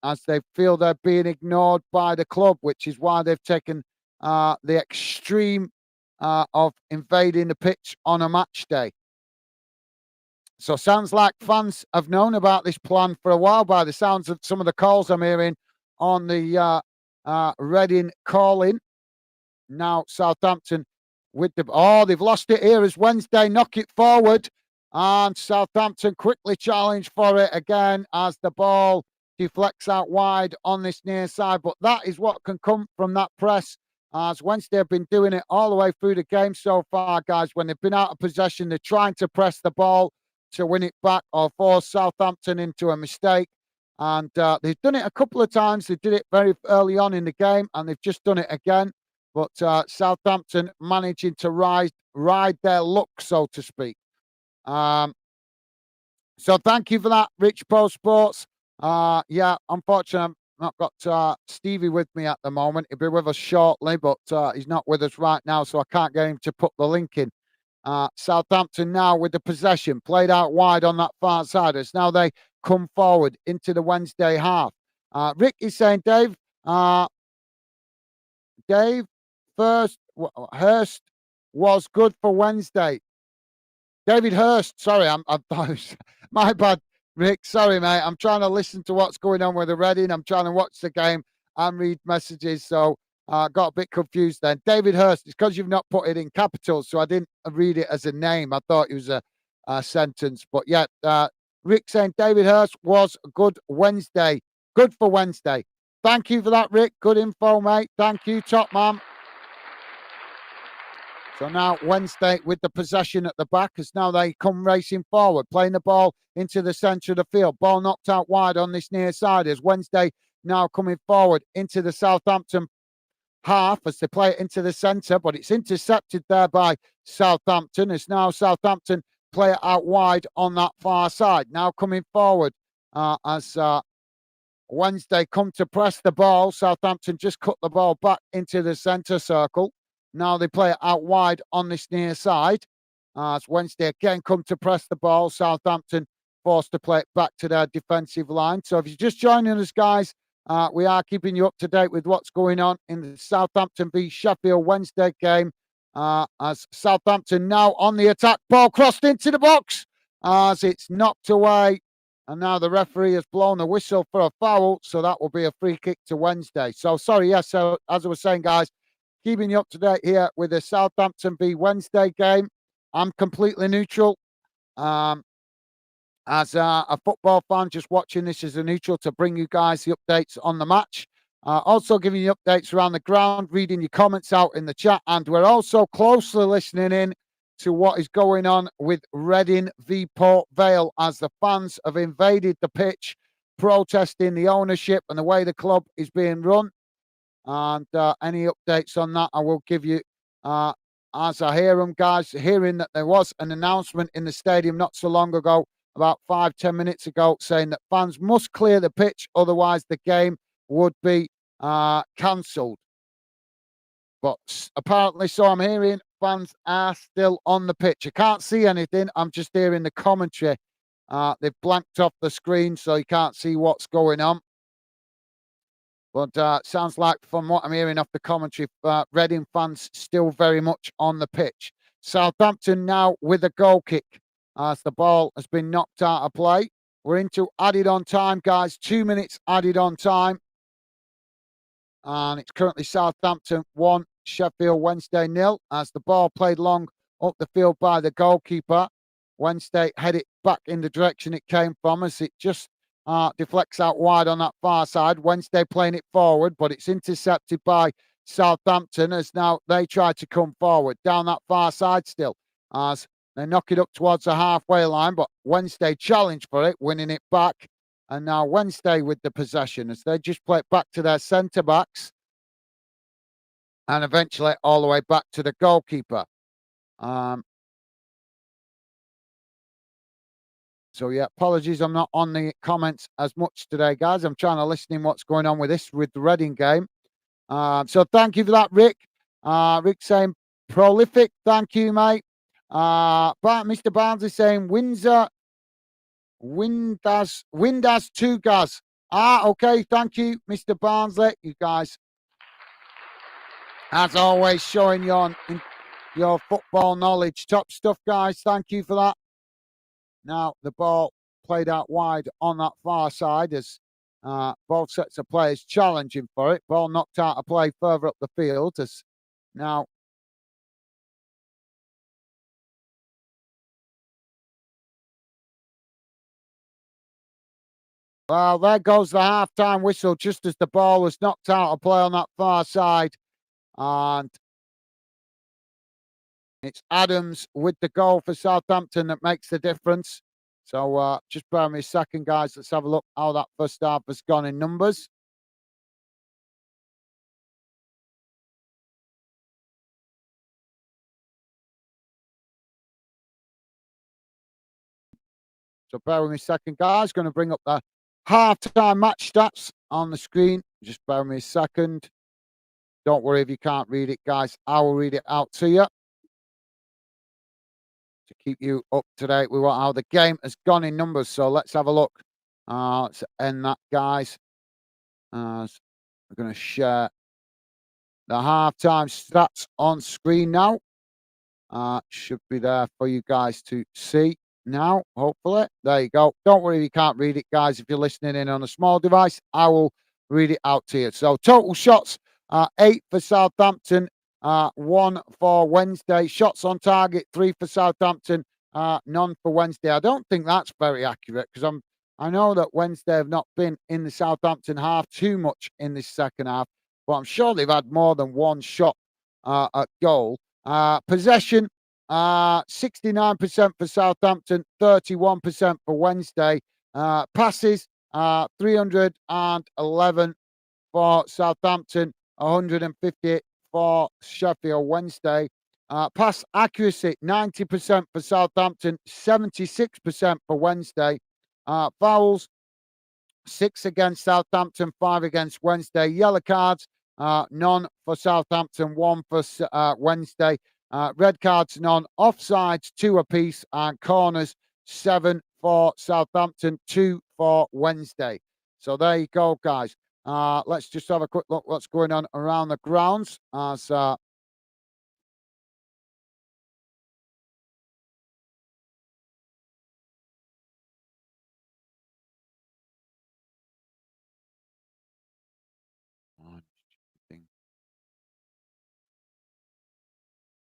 as they feel they're being ignored by the club, which is why they've taken the extreme of invading the pitch on a match day. So sounds like fans have known about this plan for a while by the sounds of some of the calls I'm hearing on the Reading calling. Now Southampton with they've lost it here as Wednesday knock it forward and Southampton quickly challenge for it again as the ball deflects out wide on this near side. But that is what can come from that press, as Wednesday have been doing it all the way through the game so far, guys. When they've been out of possession, they're trying to press the ball to win it back or force Southampton into a mistake. And they've done it a couple of times. They did it very early on in the game, and they've just done it again. But Southampton managing to ride their luck, so to speak. So thank you for that, Rich Pro Sports. Yeah, unfortunately, I've not got Stevie with me at the moment. He'll be with us shortly, but he's not with us right now, so I can't get him to put the link in. Southampton now with the possession, played out wide on that far side as now they come forward into the Wednesday half. Rick is saying, Dave, Hurst was good for Wednesday. David Hurst, sorry, I thought it was, my bad, Rick. Sorry, mate. I'm trying to listen to what's going on with the Reading. I'm trying to watch the game and read messages, so got a bit confused then. David Hurst, it's because you've not put it in capitals, so I didn't read it as a name. I thought it was a sentence. But yeah, Rick saying David Hurst was good Wednesday. Good for Wednesday. Thank you for that, Rick. Good info, mate. Thank you, top man. So now Wednesday with the possession at the back as now they come racing forward, playing the ball into the centre of the field. Ball knocked out wide on this near side as Wednesday now coming forward into the Southampton half as they play it into the centre, but it's intercepted there by Southampton as now Southampton play it out wide on that far side. Now coming forward as Wednesday come to press the ball. Southampton just cut the ball back into the centre circle. Now they play it out wide on this near side. As Wednesday again come to press the ball. Southampton forced to play it back to their defensive line. So if you're just joining us, guys, we are keeping you up to date with what's going on in the Southampton v Sheffield Wednesday game. As Southampton now on the attack. Ball crossed into the box as it's knocked away. And now the referee has blown the whistle for a foul. So that will be a free kick to Wednesday. So sorry, yes. So as I was saying, guys, keeping you up to date here with the Southampton v Wednesday game. I'm completely neutral. As a football fan, just watching this as a neutral to bring you guys the updates on the match. Also giving you updates around the ground, reading your comments out in the chat, and we're also closely listening in to what is going on with Reading v Port Vale as the fans have invaded the pitch, protesting the ownership and the way the club is being run. And any updates on that, I will give you uh, as I hear them, guys. Hearing that there was an announcement in the stadium not so long ago, about 5-10 minutes ago, saying that fans must clear the pitch, otherwise the game would be cancelled. But apparently, so I'm hearing fans are still on the pitch. I can't see anything. I'm just hearing the commentary. They've blanked off the screen, so you can't see what's going on. But sounds like, from what I'm hearing off the commentary, Reading fans still very much on the pitch. Southampton now with a goal kick as the ball has been knocked out of play. We're into added on time, guys. 2 minutes added on time. And it's currently Southampton 1, Sheffield Wednesday 0, as the ball played long up the field by the goalkeeper. Wednesday headed back in the direction it came from as it just deflects out wide on that far side. Wednesday playing it forward, but it's intercepted by Southampton as now they try to come forward down that far side still as they knock it up towards the halfway line, but Wednesday challenged for it, winning it back. And now Wednesday with the possession as they just play it back to their centre backs and eventually all the way back to the goalkeeper. So yeah, apologies, I'm not on the comments as much today, guys. I'm trying to listen in what's going on with the Reading game. So thank you for that, Rick. Rick saying prolific. Thank you, mate. But Mr. Barnes is saying Windsor. Windas 2 gas. Okay. Thank you, Mr. Barnsley. You guys, as always, showing your football knowledge. Top stuff, guys. Thank you for that. Now, the ball played out wide on that far side as both sets of players challenging for it. Ball knocked out of play further up the field as now. Well, there goes the half-time whistle just as the ball was knocked out of play on that far side. And it's Adams with the goal for Southampton that makes the difference. So just bear with me a second, guys. Let's have a look how that first half has gone in numbers. So bear with me a second, guys. Going to bring up the half-time match stats on the screen. Just bear with me a second. Don't worry if you can't read it, guys. I will read it out to you to keep you up to date with how the game has gone in numbers. So let's have a look. Let's end that, guys. We're going to share the halftime stats on screen now. Should be there for you guys to see now, hopefully. There you go. Don't worry if you can't read it, guys. If you're listening in on a small device, I will read it out to you. So total shots, 8 for Southampton, 1 for Wednesday. Shots on target, 3 for Southampton, none for Wednesday. I don't think that's very accurate because I know that Wednesday have not been in the Southampton half too much in this second half, but I'm sure they've had more than one shot at goal. Possession, 69% for Southampton, 31% for Wednesday. Passes, 311 for Southampton, 150 for Sheffield Wednesday. Pass accuracy, 90% for Southampton, 76% for Wednesday. Fouls, 6 against Southampton, 5 against Wednesday. Yellow cards, none for Southampton, 1 for Wednesday. Red cards, none. Offsides, 2 apiece. And corners, 7 for Southampton, 2 for Wednesday. So there you go, guys. Let's just have a quick look what's going on around the grounds. As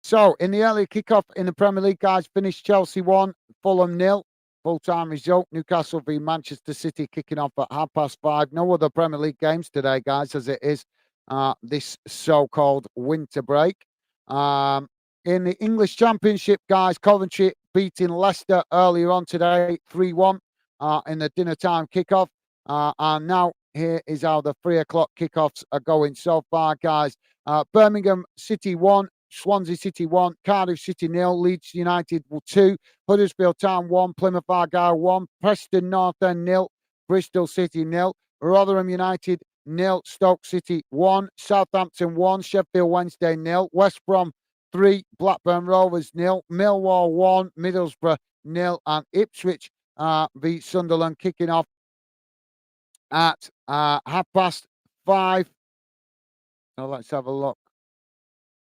So, in the early kickoff in the Premier League, guys, finished Chelsea 1, Fulham 0. full-time result. Newcastle v Manchester City kicking off at 5:30. No other Premier League games today, guys, as it is this so-called winter break. Um, in the English Championship, guys, Coventry beating Leicester earlier on today, 3-1 in the dinner time kickoff. And now here is how the 3 o'clock kickoffs are going so far, guys. Birmingham City 1, Swansea City 1, Cardiff City 0, Leeds United 2, Huddersfield Town 1, Plymouth Argyle 1, Preston North End 0, Bristol City 0, Rotherham United 0, Stoke City 1, Southampton 1, Sheffield Wednesday 0, West Brom 3, Blackburn Rovers 0, Millwall 1, Middlesbrough 0, and Ipswich v Sunderland kicking off at 5:30. So let's have a look.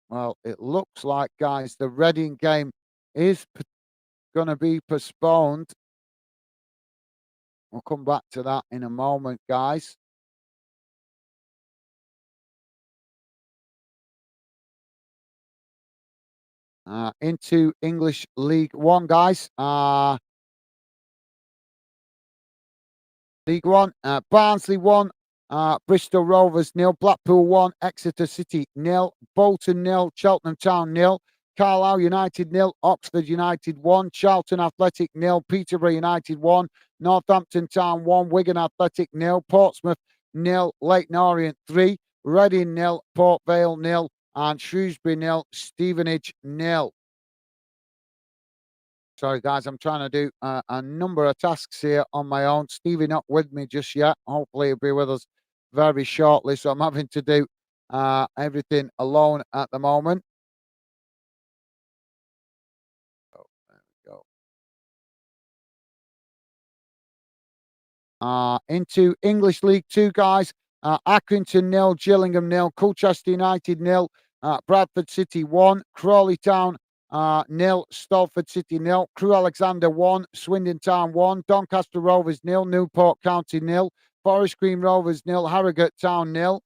Well, it looks like, guys, the Reading game is going to be postponed. We'll come back to that in a moment, guys. Into English League One, guys. League One, Barnsley 1, Bristol Rovers 0, Blackpool 1, Exeter City 0, Bolton 0, Cheltenham Town 0, Carlisle United 0, Oxford United 1, Charlton Athletic 0, Peterborough United 1, Northampton Town 1, Wigan Athletic 0, Portsmouth 0, Leyton Orient 3, Reading 0, Port Vale 0, and Shrewsbury 0, Stevenage 0. Sorry, guys, I'm trying to do a number of tasks here on my own. Stevie not with me just yet. Hopefully he'll be with us very shortly. So I'm having to do everything alone at the moment. Oh, there we go. Into English League Two, guys. Accrington 0, Gillingham 0, Colchester United 0, Bradford City 1, Crawley Town 0, Stalford City 0, Crewe Alexander 1, Swindon Town 1, Doncaster Rovers 0, Newport County 0, Forest Green Rovers 0, Harrogate Town 0,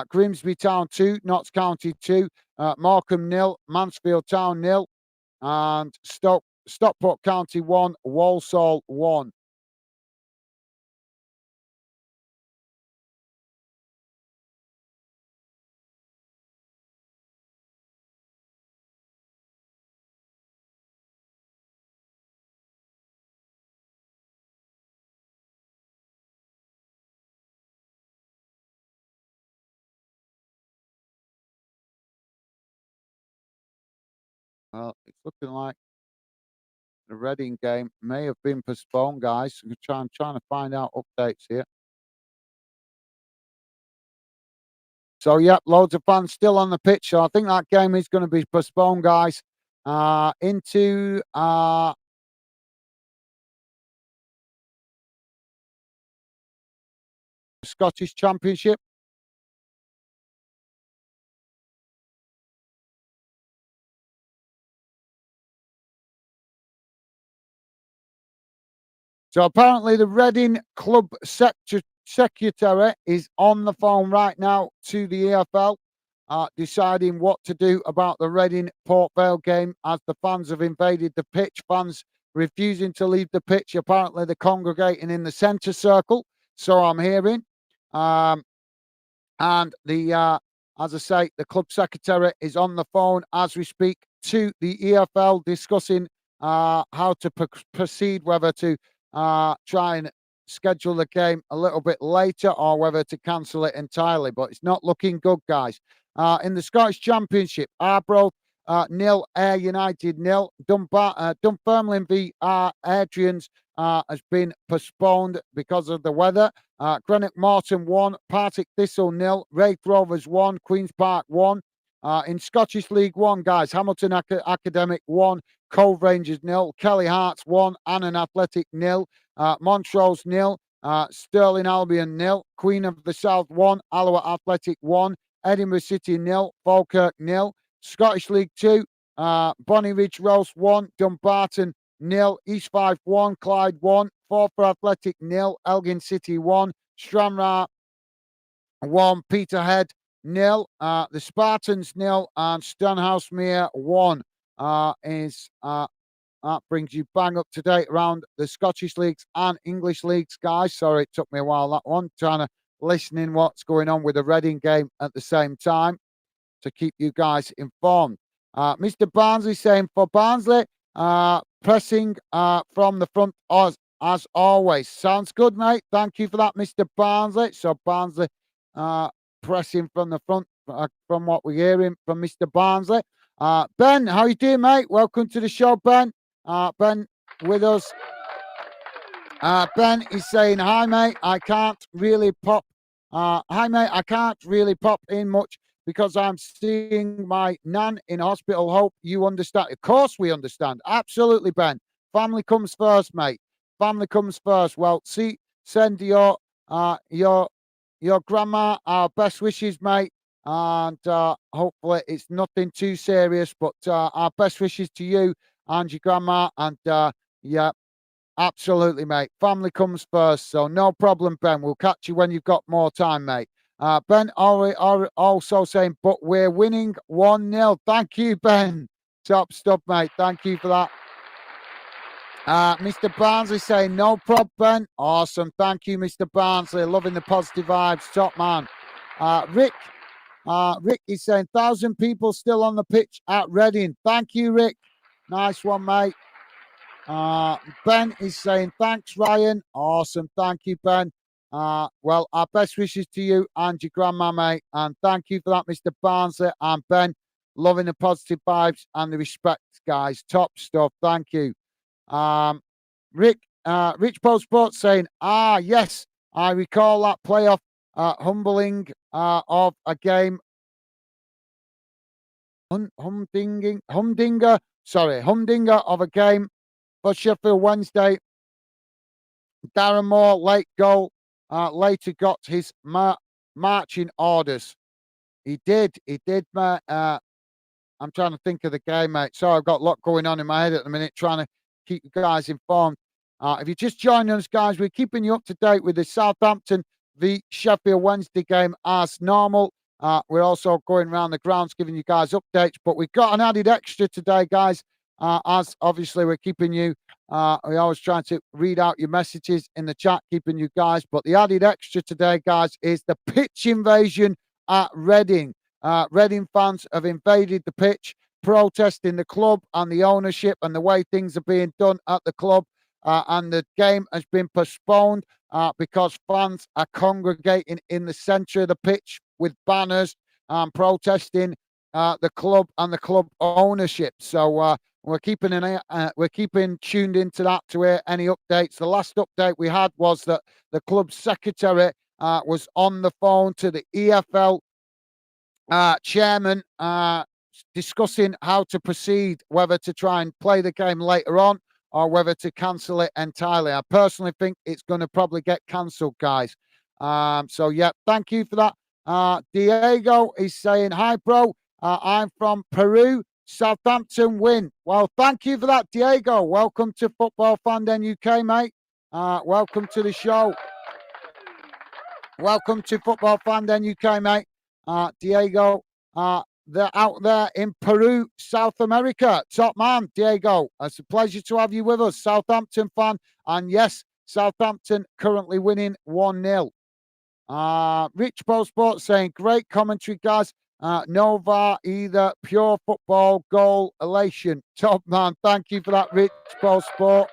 Grimsby Town 2, Notts County 2, Morecambe 0, Mansfield Town 0, and Stockport County 1, Walsall 1. Well, it's looking like the Reading game may have been postponed, guys. I'm trying to find out updates here. So, yep, loads of fans still on the pitch. So I think that game is going to be postponed, guys. Into Scottish Championship. So apparently the Reading club secretary is on the phone right now to the EFL, deciding what to do about the Reading Port Vale game as the fans have invaded the pitch. Fans refusing to leave the pitch. Apparently they're congregating in the centre circle. So I'm hearing. And as I say, the club secretary is on the phone as we speak to the EFL discussing how to proceed, whether to try and schedule the game a little bit later or whether to cancel it entirely. But it's not looking good, guys. In the Scottish Championship, Arbroath 0, Ayr United 0, Dunfermline v Adrians has been postponed because of the weather. Greenock Morton 1, Partick Thistle 0, Wraith Rovers 1, Queen's Park 1. In Scottish League 1, guys, Hamilton Academic 1, Cove Rangers 0, Kelly Hearts 1, Annan Athletic 0, Montrose 0, Stirling Albion 0, Queen of the South 1, Alloa Athletic 1, Edinburgh City 0, Falkirk 0. Scottish League 2, Bonnie Ridge Rose 1, Dumbarton 0, East Fife 1, Clyde 1, Forfar Athletic 0, Elgin City 1, Stranraer 1, Peterhead 0, the Spartans 0, and Stonehousemere 1 is That brings you bang up to date around the Scottish leagues and English leagues, guys. Sorry, it took me a while, that one. Trying to listen in what's going on with the Reading game at the same time to keep you guys informed. Mr. Barnsley saying for Barnsley, pressing from the front as always. Sounds good, mate. Thank you for that, Mr. Barnsley. So Barnsley pressing from the front from what we're hearing from Mr. Barnsley. Ben, how you doing, mate? Welcome to the show, Ben. Ben with us. Ben is saying, hi, mate. I can't really pop. Hi, mate. I can't really pop in much because I'm seeing my nan in hospital. Hope you understand. Of course we understand. Absolutely, Ben. Family comes first, mate. Family comes first. Well, send your grandma our best wishes, mate. And hopefully it's nothing too serious, but our best wishes to you and your grandma. And yeah, absolutely, mate. Family comes first, so no problem, Ben. We'll catch you when you've got more time, mate. Ben also saying, but we're winning 1-0. Thank you, Ben. Top stuff, mate. Thank you for that. Mr. Barnsley saying, no problem, Ben. Awesome. Thank you, Mr. Barnsley. Loving the positive vibes. Top man. Rick is saying, 1,000 people still on the pitch at Reading. Thank you, Rick. Nice one, mate. Ben is saying, thanks, Ryan. Awesome. Thank you, Ben. Well, our best wishes to you and your grandma, mate. And thank you for that, Mr. Barnsley and Ben. Loving the positive vibes and the respect, guys. Top stuff. Thank you. Rich Post Sports saying, yes, I recall that playoff humbling of a game. Humdinger of a game for Sheffield Wednesday. Darren Moore, late goal, later got his marching orders. He did, mate. I'm trying to think of the game, mate. Sorry, I've got a lot going on in my head at the minute, trying to keep you guys informed. If you're just joining us, guys, we're keeping you up to date with the Southampton v Sheffield Wednesday game as normal. We're also going around the grounds giving you guys updates, but we've got an added extra today, guys, as obviously we're keeping you. We're always trying to read out your messages in the chat, keeping you guys. But the added extra today, guys, is the pitch invasion at Reading. Reading fans have invaded the pitch, protesting the club and the ownership and the way things are being done at the club. And the game has been postponed because fans are congregating in the centre of the pitch with banners protesting the club and the club ownership. So we're keeping tuned into that to hear any updates. The last update we had was that the club secretary was on the phone to the EFL chairman discussing how to proceed, whether to try and play the game later on or whether to cancel it entirely. I personally think it's going to probably get cancelled, guys. So, yeah, thank you for that. Diego is saying, hi, bro. I'm from Peru. Southampton win. Well, thank you for that, Diego. Welcome to Football Fan Den UK, mate. Welcome to the show. Welcome to Football Fan Den UK, mate. Diego, they're out there in Peru, South America. Top man, Diego. It's a pleasure to have you with us, Southampton fan. And yes, Southampton currently winning 1-0. Rich Post Sports saying, great commentary, guys. No VAR either. Pure football goal elation. Top man. Thank you for that, Rich Post Sport.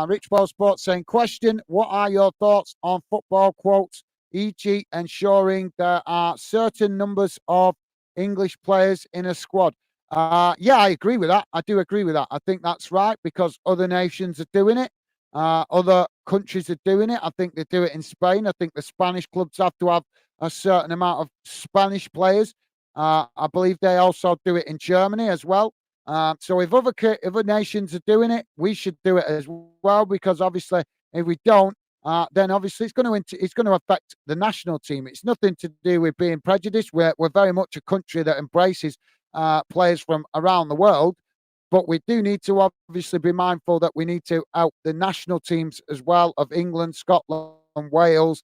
Rich Post Sports saying, question, what are your thoughts on football quotes, e.g. ensuring there are certain numbers of English players in a squad? Yeah, I agree with that. I do agree with that. I think that's right because other nations are doing it. Other countries are doing it. I think they do it in Spain. I think the Spanish clubs have to have a certain amount of Spanish players. I believe they also do it in Germany as well. So if other nations are doing it, we should do it as well, because obviously if we don't, then obviously it's going to affect the national team. It's nothing to do with being prejudiced. We're very much a country that embraces players from around the world, but we do need to obviously be mindful that we need to help the national teams as well of England, Scotland, and Wales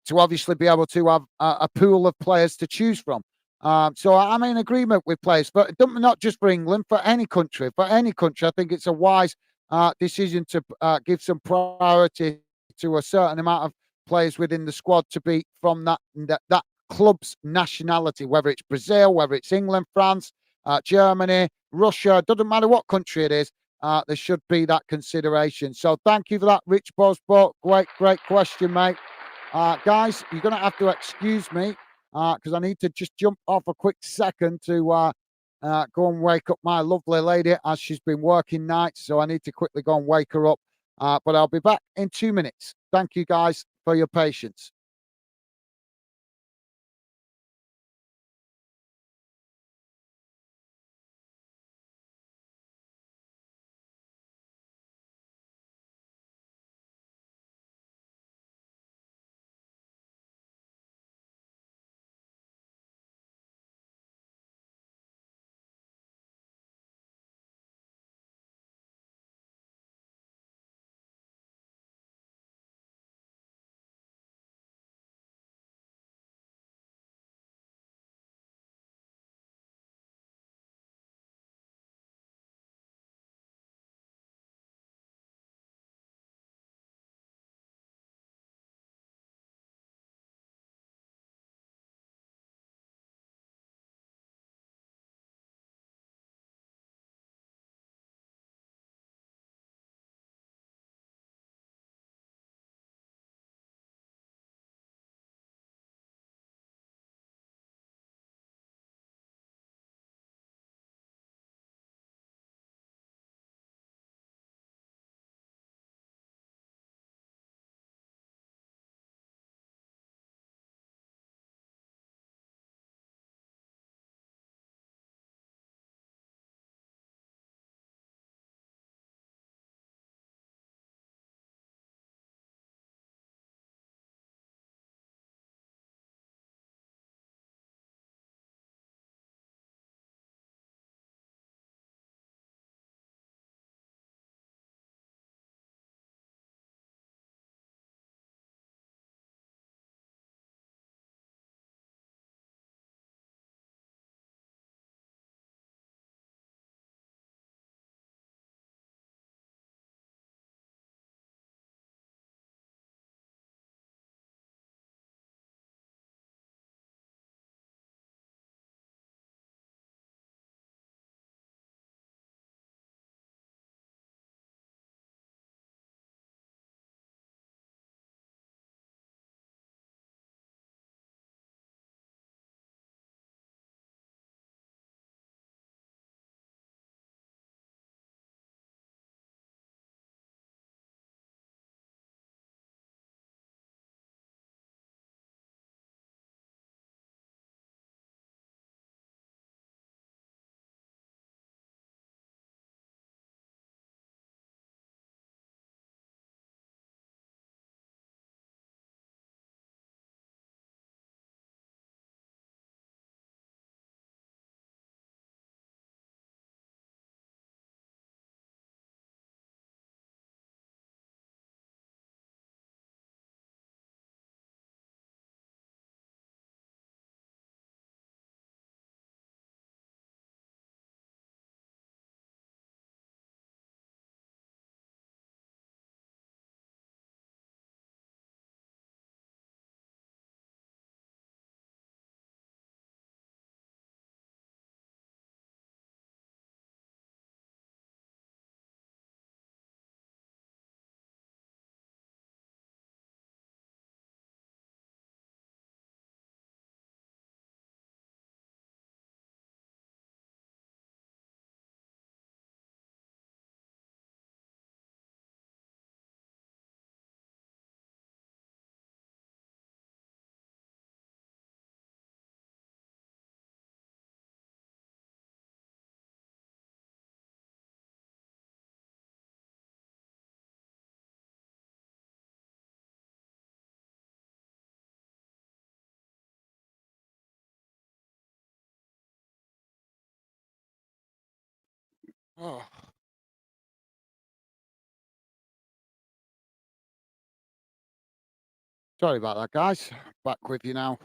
to obviously be able to have a pool of players to choose from. So I'm in agreement with players, but not just for England, for any country. For any country, I think it's a wise decision to give some priority to a certain amount of players within the squad to be from that club's nationality, whether it's Brazil, whether it's England, France, Germany, Russia. Doesn't matter what country it is. There should be that consideration. So thank you for that, Rich Bosbrook. Great question, mate. Guys, you're going to have to excuse me because I need to just jump off a quick second to go and wake up my lovely lady as she's been working nights. So I need to quickly go and wake her up. But I'll be back in 2 minutes. Thank you guys for your patience. Oh, sorry about that, guys. Back with you now.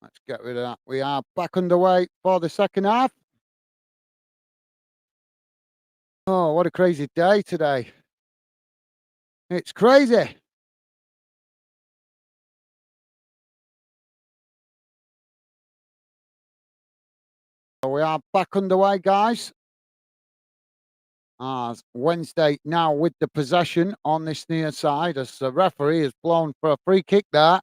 Let's get rid of that. We are back underway for the second half. Oh, what a crazy day today. It's crazy. So we are back underway, guys. Wednesday now with the possession on this near side as the referee has blown for a free kick there.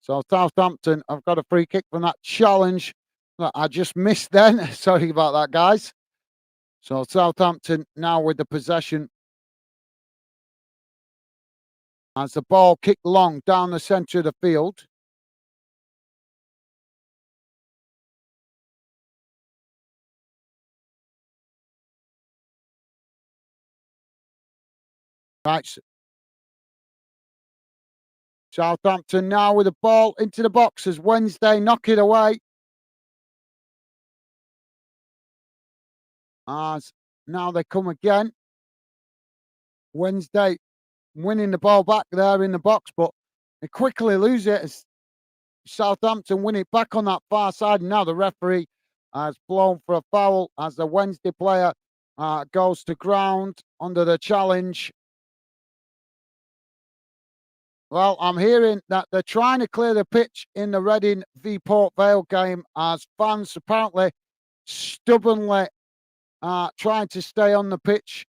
So Southampton have got a free kick from that challenge that I just missed then. Sorry about that, guys. So Southampton now with the possession as the ball kicked long down the centre of the field. Right. Southampton now with the ball into the box as Wednesday knock it away. As now they come again. Wednesday winning the ball back there in the box, but they quickly lose it as Southampton win it back on that far side. And now the referee has blown for a foul as the Wednesday player goes to ground under the challenge. Well, I'm hearing that they're trying to clear the pitch in the Reading v Port Vale game as fans apparently stubbornly trying to stay on the pitch.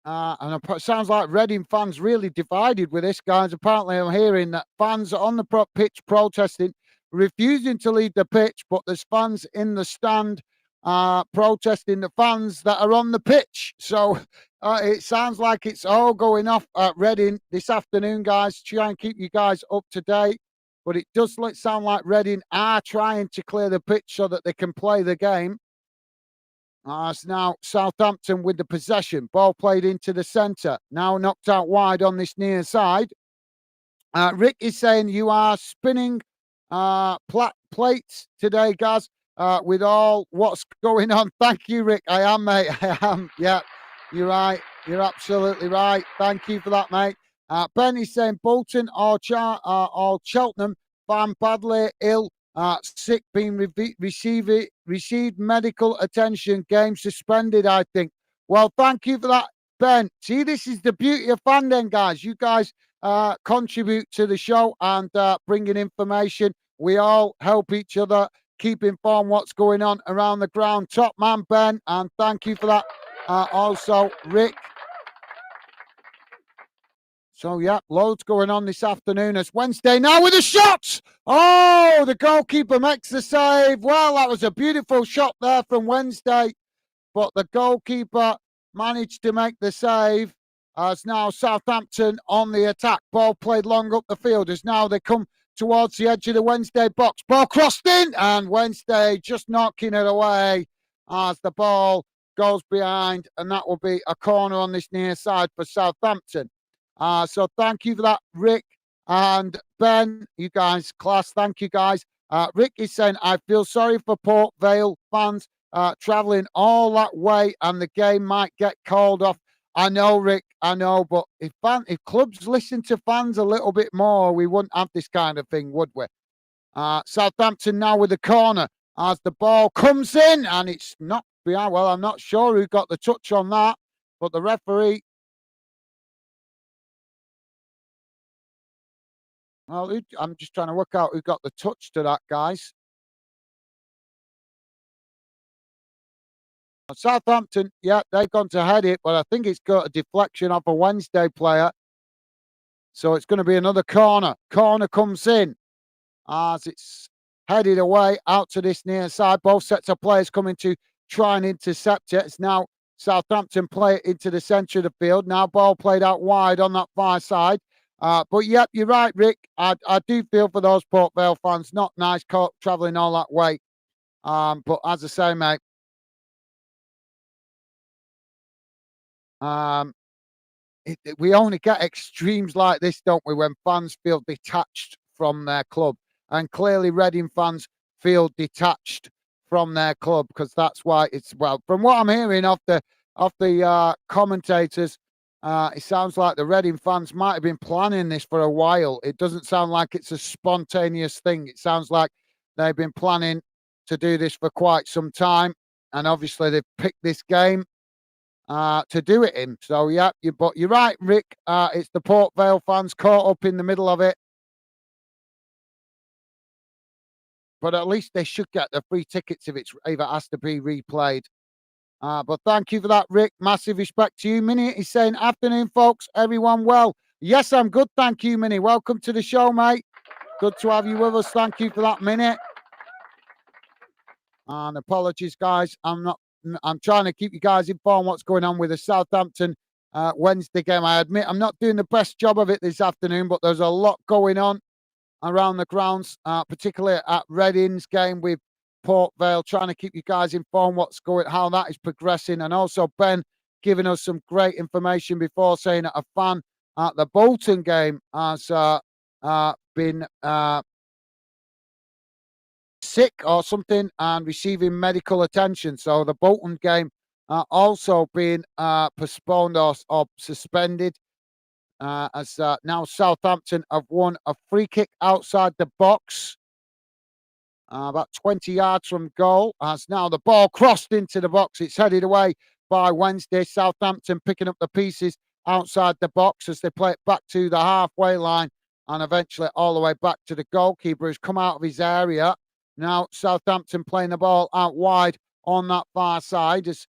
And it sounds like Reading fans really divided with this, guys. Apparently, I'm hearing that fans on the pitch protesting, refusing to leave the pitch, but there's fans in the stand protesting the fans that are on the pitch. So it sounds like it's all going off at Reading this afternoon, guys. Try and keep you guys up to date. But it does sound like Reading are trying to clear the pitch so that they can play the game. It's now Southampton with the possession. Ball played into the centre. Now knocked out wide on this near side. Rick is saying you are spinning plates today, guys, with all what's going on. Thank you, Rick. I am, mate. I am. Yeah, you're right. You're absolutely right. Thank you for that, mate. Ben is saying Bolton or Cheltenham fan badly ill. Sick, being received medical attention, game suspended, I think. Well, thank you for that, Ben. See, this is the beauty of fandom, guys. You guys contribute to the show and bring in information. We all help each other, keep informed what's going on around the ground. Top man, Ben, and thank you for that. Also, Rick. So, yeah, loads going on this afternoon. It's Wednesday now with a shot. Oh, the goalkeeper makes the save. Well, that was a beautiful shot there from Wednesday, but the goalkeeper managed to make the save. As now Southampton on the attack. Ball played long up the field as now they come towards the edge of the Wednesday box. Ball crossed in, and Wednesday just knocking it away as the ball goes behind, and that will be a corner on this near side for Southampton. So thank you for that, Rick and Ben. You guys, class. Thank you, guys. Rick is saying, I feel sorry for Port Vale fans travelling all that way and the game might get called off. I know, Rick, I know, but if clubs listen to fans a little bit more, we wouldn't have this kind of thing, would we? Southampton now with the corner as the ball comes in and it's not behind. Well, I'm not sure who got the touch on that, but the referee. Well, I'm just trying to work out who got the touch to that, guys. Southampton, yeah, they've gone to head it, but I think it's got a deflection off a Wednesday player. So it's going to be another corner. Corner comes in as it's headed away out to this near side. Both sets of players coming to try and intercept it. It's now Southampton play it into the centre of the field. Now ball played out wide on that far side. But yep, you're right, Rick. I do feel for those Port Vale fans. Not nice travelling all that way. But as I say, mate, we only get extremes like this, don't we, when fans feel detached from their club. And clearly Reading fans feel detached from their club because that's why it's, well, from what I'm hearing of the commentators, it sounds like the Reading fans might have been planning this for a while. It doesn't sound like it's a spontaneous thing. It sounds like They've been planning to do this for quite some time, and obviously they've picked this game to do it in. So yeah, but you're right, Rick. It's the Port Vale fans caught up in the middle of it, but at least they should get the free tickets if it has to be replayed. But thank you for that, Rick. Massive respect to you. Minnie is saying, afternoon, folks. Everyone well? Yes, I'm good. Thank you, Minnie. Welcome to the show, mate. Good to have you with us. Thank you for that, Minnie. And apologies, guys. I'm trying to keep you guys informed what's going on with the Southampton Wednesday game. I admit I'm not doing the best job of it this afternoon, but there's a lot going on around the grounds, particularly at Reading's game with Port Vale, trying to keep you guys informed how that is progressing. And also Ben giving us some great information before saying that a fan at the Bolton game has been sick or something and receiving medical attention. So the Bolton game also being postponed or suspended. As now Southampton have won a free kick outside the box, about 20 yards from goal. As now the ball crossed into the box, it's headed away by Wednesday. Southampton picking up the pieces outside the box as they play it back to the halfway line and eventually all the way back to the goalkeeper who's come out of his area. Now Southampton playing the ball out wide on that far side as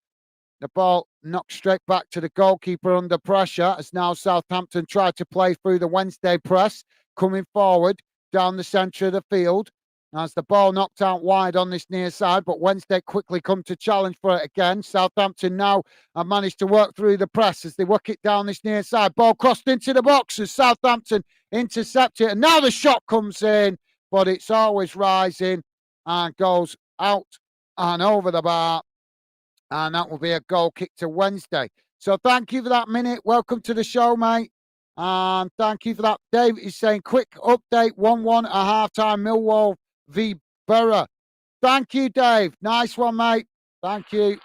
the ball knocked straight back to the goalkeeper under pressure as now Southampton try to play through the Wednesday press, coming forward down the centre of the field. As the ball knocked out wide on this near side, but Wednesday quickly come to challenge for it again. Southampton now have managed to work through the press as they work it down this near side. Ball crossed into the box as Southampton intercept it. And now the shot comes in, but it's always rising and goes out and over the bar. And that will be a goal kick to Wednesday. So thank you for that, Minute. Welcome to the show, mate. And thank you for that. Dave is saying, quick update, 1-1 at half-time, Millwall v Borough. Thank you, Dave. Nice one, mate. Thank you.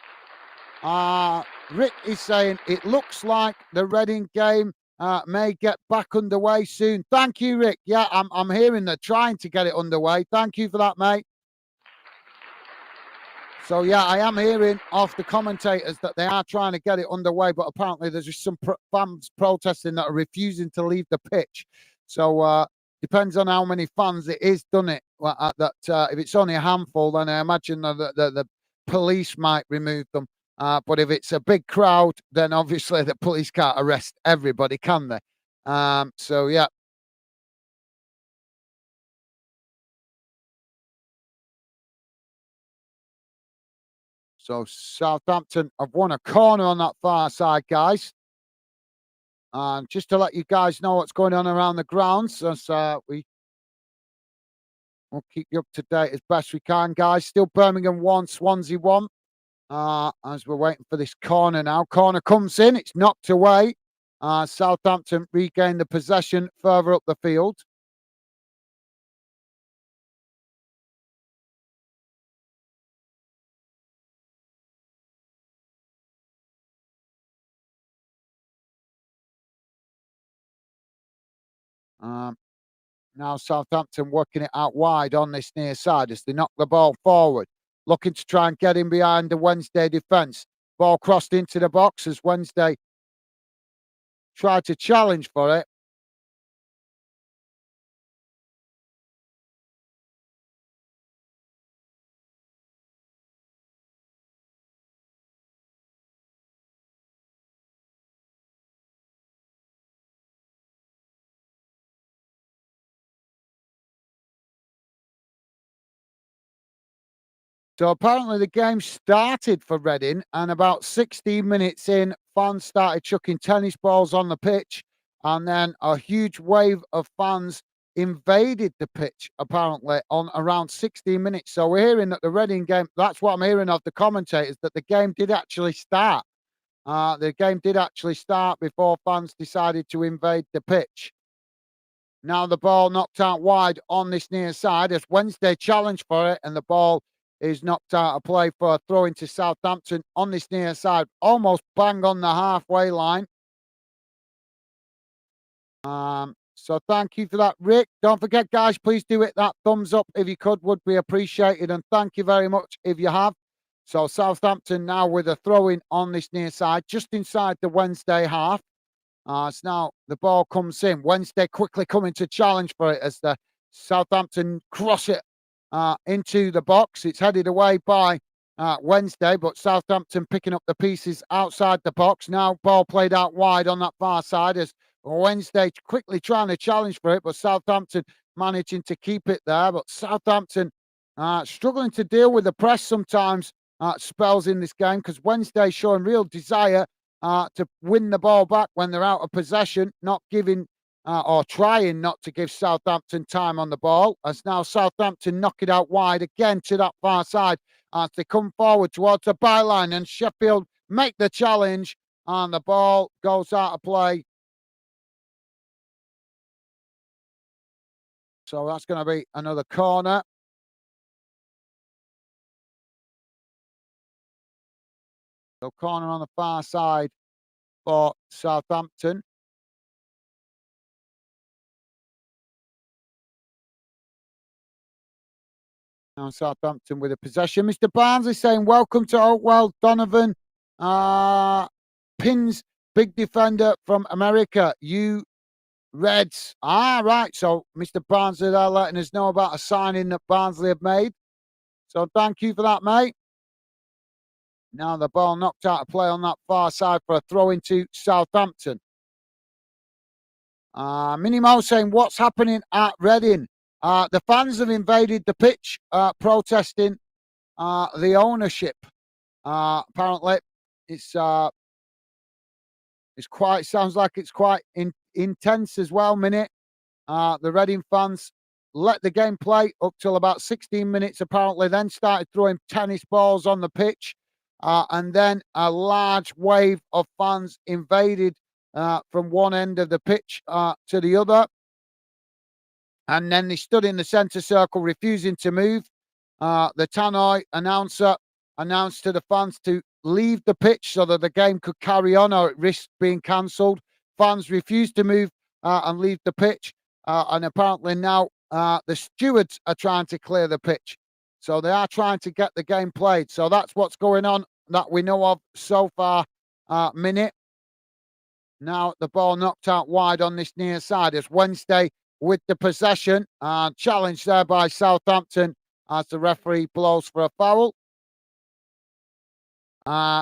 Rick is saying, it looks like the Reading game may get back underway soon. Thank you, Rick. Yeah, I'm hearing they're trying to get it underway. Thank you for that, mate. So, yeah, I am hearing off the commentators that they are trying to get it underway, but apparently there's just some fans protesting that are refusing to leave the pitch. So, depends on how many fans it is done it. If it's only a handful, then I imagine the police might remove them. But if it's a big crowd, then obviously the police can't arrest everybody, can they? So, yeah. So Southampton have won a corner on that far side, guys. And just to let you guys know what's going on around the grounds, as we'll keep you up to date as best we can, guys. Still Birmingham 1, Swansea 1. As we're waiting for this corner now. Corner comes in, it's knocked away. Southampton regain the possession further up the field. Now Southampton working it out wide on this near side as they knock the ball forward, looking to try and get in behind the Wednesday defence. Ball crossed into the box as Wednesday tried to challenge for it. So apparently the game started for Reading, and about 16 minutes in, fans started chucking tennis balls on the pitch, and then a huge wave of fans invaded the pitch, apparently, on around 16 minutes. So we're hearing that the Reading game, that's what I'm hearing of the commentators, that the game did actually start. The game did actually start before fans decided to invade the pitch. Now the ball knocked out wide on this near side as Wednesday challenged for it, and the ball is knocked out of play for a throw into Southampton on this near side, almost bang on the halfway line. So thank you for that, Rick. Don't forget, guys, please do hit that thumbs up if you could, would be appreciated. And thank you very much if you have. So Southampton now with a throw-in on this near side, just inside the Wednesday half. So now the ball comes in. Wednesday quickly coming to challenge for it as the Southampton cross it into the box. It's headed away by Wednesday, but Southampton picking up the pieces outside the box. Now ball played out wide on that far side as Wednesday quickly trying to challenge for it, but Southampton managing to keep it there. But Southampton struggling to deal with the press sometimes spells in this game because Wednesday showing real desire to win the ball back when they're out of possession, not giving or trying not to give Southampton time on the ball. As now Southampton knock it out wide again to that far side as they come forward towards the byline, and Sheffield make the challenge, and the ball goes out of play. So that's going to be another corner. So corner on the far side for Southampton. Now Southampton with a possession. Mr. Barnes is saying, welcome to Oakwell. Donovan pins big defender from America. You Reds. Right. So Mr. Barnsley there letting us know about a signing that Barnsley have made. So thank you for that, mate. Now the ball knocked out of play on that far side for a throw into Southampton. Minimo saying, what's happening at Reading? The fans have invaded the pitch, protesting the ownership. Apparently, it's quite sounds like it's quite intense as well. Minute, the Reading fans let the game play up till about 16 minutes. Apparently, then started throwing tennis balls on the pitch, and then a large wave of fans invaded from one end of the pitch to the other. And then they stood in the centre circle, refusing to move. The Tannoy announcer announced to the fans to leave the pitch so that the game could carry on or it risked being cancelled. Fans refused to move and leave the pitch. And apparently now the stewards are trying to clear the pitch. So they are trying to get the game played. So that's what's going on that we know of so far. Minute. Now the ball knocked out wide on this near side as Wednesday with the possession. Challenged there by Southampton as the referee blows for a foul.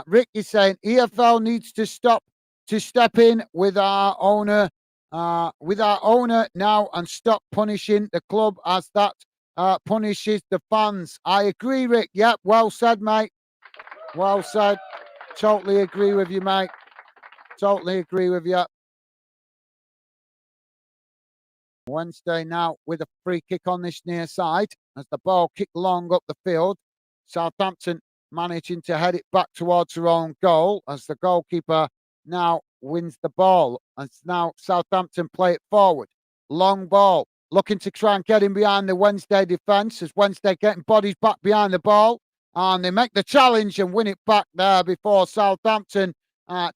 Rick is saying EFL needs to step in with our owner now and stop punishing the club as that punishes the fans. I agree, Rick. Yep, well said, mate. Well said. Totally agree with you, mate. Totally agree with you. Wednesday now with a free kick on this near side as the ball kicked long up the field. Southampton managing to head it back towards their own goal as the goalkeeper now wins the ball. As now Southampton play it forward. Long ball, looking to try and get in behind the Wednesday defence as Wednesday getting bodies back behind the ball. And they make the challenge and win it back there before Southampton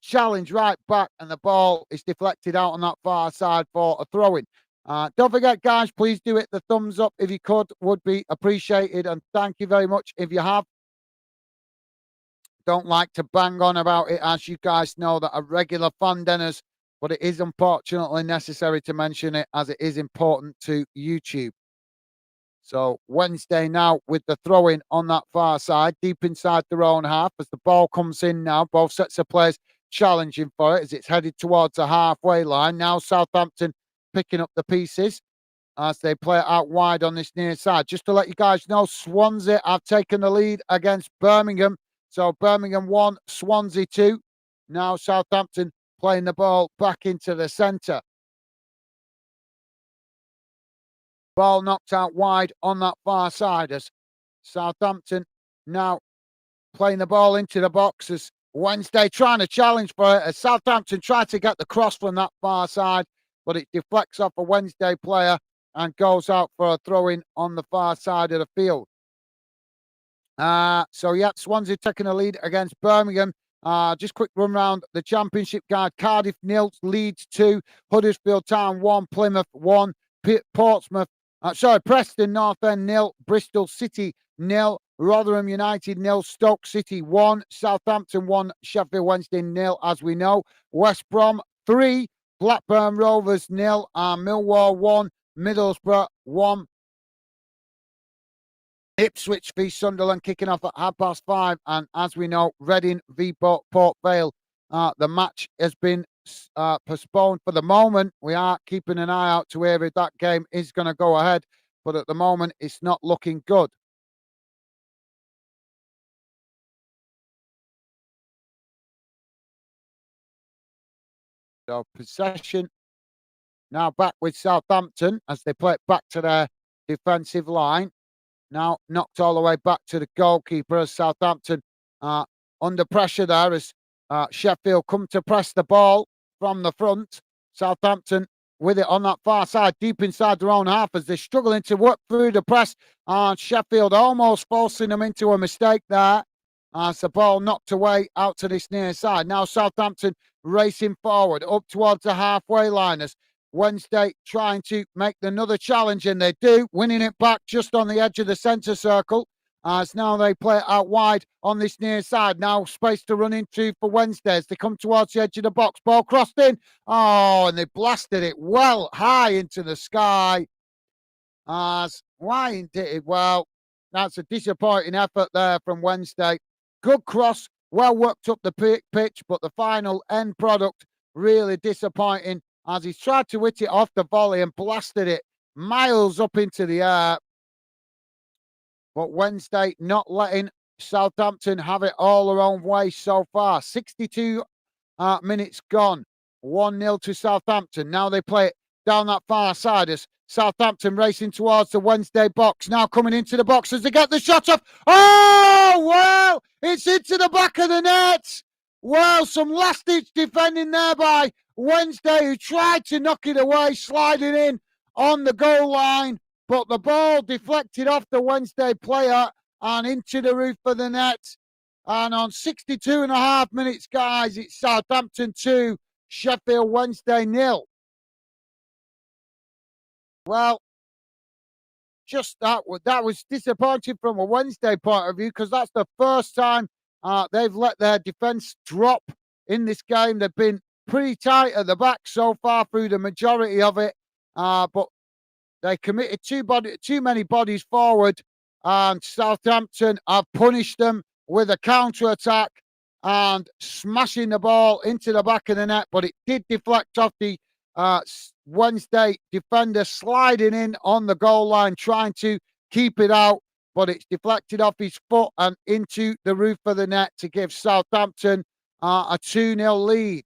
challenge right back, and the ball is deflected out on that far side for a throw-in. Don't forget, guys, please do hit the thumbs up if you could, would be appreciated. And thank you very much if you have. Don't like to bang on about it, as you guys know, that are regular fan dinners, but it is unfortunately necessary to mention it as it is important to YouTube. So Wednesday now with the throw-in on that far side, deep inside their own half as the ball comes in now. Both sets of players challenging for it as it's headed towards the halfway line. Now Southampton picking up the pieces as they play it out wide on this near side. Just to let you guys know, Swansea have taken the lead against Birmingham. So Birmingham 1, Swansea 2. Now Southampton playing the ball back into the centre. Ball knocked out wide on that far side as Southampton now playing the ball into the box as Wednesday trying to challenge for it as Southampton tried to get the cross from that far side, but it deflects off a Wednesday player and goes out for a throw-in on the far side of the field. So yeah, Swansea taking a lead against Birmingham Just quick run round the Championship guide. Cardiff 0, Leeds 2, Huddersfield Town 1, Plymouth 1, Portsmouth. Preston North End 0, Bristol City 0, Rotherham United 0, Stoke City 1, Southampton 1, Sheffield Wednesday 0, as we know. West Brom 3, Blackburn Rovers 0, Millwall 1, Middlesbrough 1. Ipswich v Sunderland kicking off at 5:30, and as we know, Reading v Port Vale. The match has been postponed for the moment. We are keeping an eye out to where if that game is going to go ahead, but at the moment, it's not looking good. So possession now back with Southampton as they play it back to their defensive line. Now knocked all the way back to the goalkeeper as Southampton under pressure there as Sheffield come to press the ball from the front. Southampton with it on that far side, deep inside their own half as they're struggling to work through the press. And Sheffield almost forcing them into a mistake there. As the ball knocked away out to this near side. Now Southampton racing forward up towards the halfway line as Wednesday trying to make another challenge, and they do, winning it back just on the edge of the centre circle. As now they play it out wide on this near side. Now space to run into for Wednesday as they come towards the edge of the box. Ball crossed in. Oh, and they blasted it well high into the sky. As why did it? Well, that's a disappointing effort there from Wednesday. Good cross, well worked up the pitch, but the final end product really disappointing as he's tried to hit it off the volley and blasted it miles up into the air. But Wednesday not letting Southampton have it all their own way so far. 62 minutes gone. 1-0 to Southampton. Now they play it down that far side as Southampton racing towards the Wednesday box. Now coming into the box as they get the shot off. Oh, wow! It's into the back of the net. Well, some last-ditch defending there by Wednesday, who tried to knock it away, sliding in on the goal line. But the ball deflected off the Wednesday player and into the roof of the net. And on 62 and a half minutes, guys, it's Southampton 2, Sheffield Wednesday 0. Well, just that was disappointing from a Wednesday point of view because that's the first time they've let their defence drop in this game. They've been pretty tight at the back so far through the majority of it, but they committed too many bodies forward, and Southampton have punished them with a counter-attack and smashing the ball into the back of the net, but it did deflect off the Wednesday defender sliding in on the goal line, trying to keep it out, but it's deflected off his foot and into the roof of the net to give Southampton a 2-0 lead.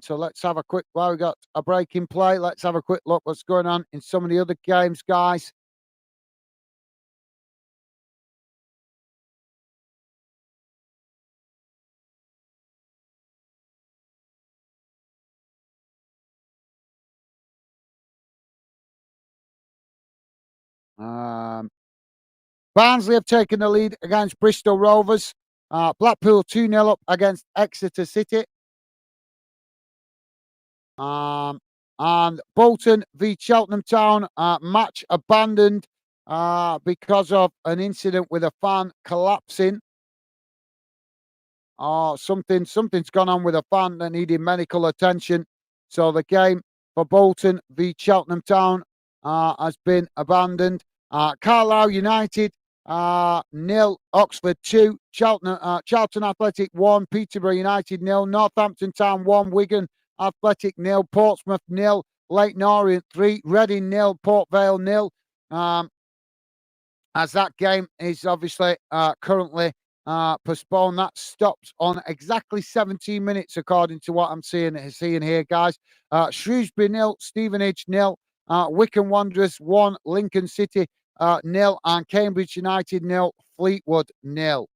So let's have a quick, while we got a break in play, let's have a quick look what's going on in some of the other games, guys. Um, Barnsley have taken the lead against Bristol Rovers. Blackpool 2-0 up against Exeter City. And Bolton v Cheltenham Town match abandoned because of an incident with a fan collapsing. Something's gone on with a fan that needed medical attention. So the game for Bolton v Cheltenham Town has been abandoned. Carlisle United 0, Oxford 2, Charlton Athletic 1, Peterborough United 0, Northampton Town 1, Wigan Athletic 0, Portsmouth 0, Leyton Orient 3, Reading 0, Port Vale 0. As that game is obviously currently postponed. That stops on exactly 17 minutes, according to what I'm seeing here, guys. Shrewsbury 0, Stevenage 0, Wycombe Wanderers 1, Lincoln City 0, and Cambridge United 0, Fleetwood 0.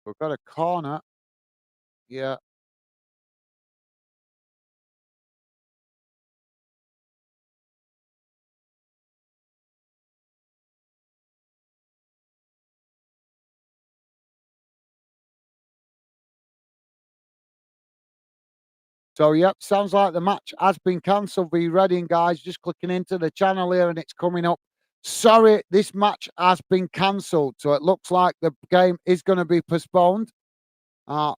We've got a corner. Yeah. So, yep, sounds like the match has been cancelled. Be ready, guys. Just clicking into the channel here and it's coming up. Sorry, this match has been cancelled. So it looks like the game is going to be postponed.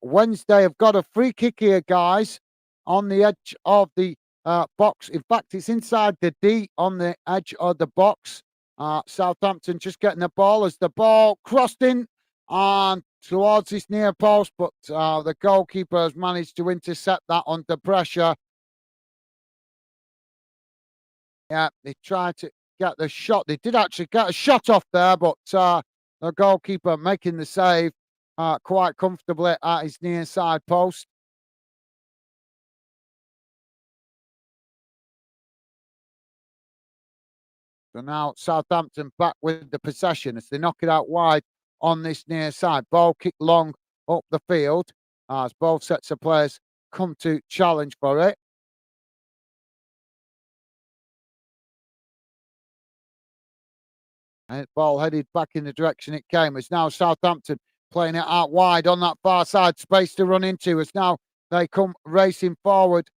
Wednesday, I've got a free kick here, guys, on the edge of the box. In fact, it's inside the D on the edge of the box. Southampton just getting the ball as the ball crossed in and towards this near post, but the goalkeeper has managed to intercept that under pressure. Yeah, they tried to get the shot. They did actually get a shot off there, but the goalkeeper making the save quite comfortably at his near side post. So now Southampton back with the possession as they knock it out wide on this near side. Ball kicked long up the field as both sets of players come to challenge for it. And ball headed back in the direction it came. It's now Southampton playing it out wide on that far side. Space to run into as now they come racing forward.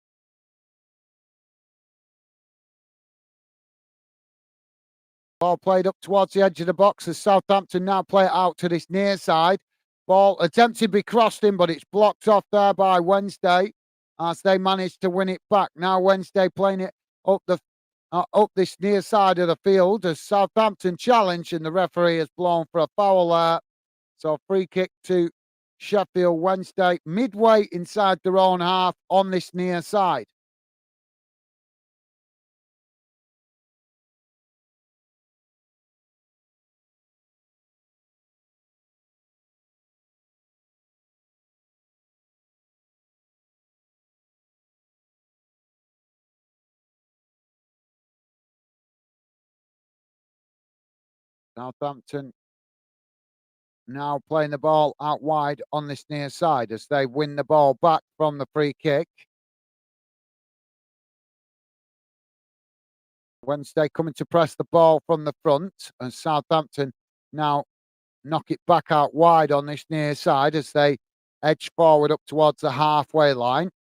Ball played up towards the edge of the box as Southampton now play it out to this near side. Ball attempted to be crossed in, but it's blocked off there by Wednesday as they managed to win it back. Now Wednesday playing it up this near side of the field as Southampton challenge, and the referee has blown for a foul there. So free kick to Sheffield Wednesday, midway inside their own half on this near side. Southampton now playing the ball out wide on this near side as they win the ball back from the free kick. Wednesday coming to press the ball from the front, and Southampton now knock it back out wide on this near side as they edge forward up towards the halfway line.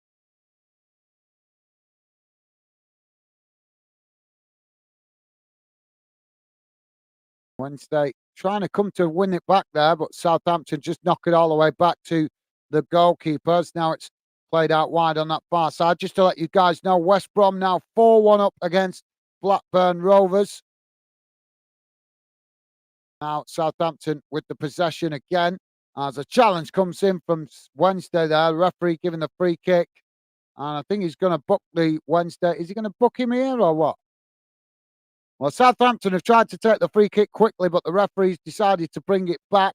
Wednesday trying to come to win it back there, but Southampton just knock it all the way back to the goalkeepers. Now it's played out wide on that far side. Just to let you guys know, West Brom now 4-1 up against Blackburn Rovers. Now Southampton with the possession again as a challenge comes in from Wednesday there. The referee giving the free kick. And I think he's going to book the Wednesday. Is he going to book him here or what? Well, Southampton have tried to take the free kick quickly, but the referee's decided to bring it back.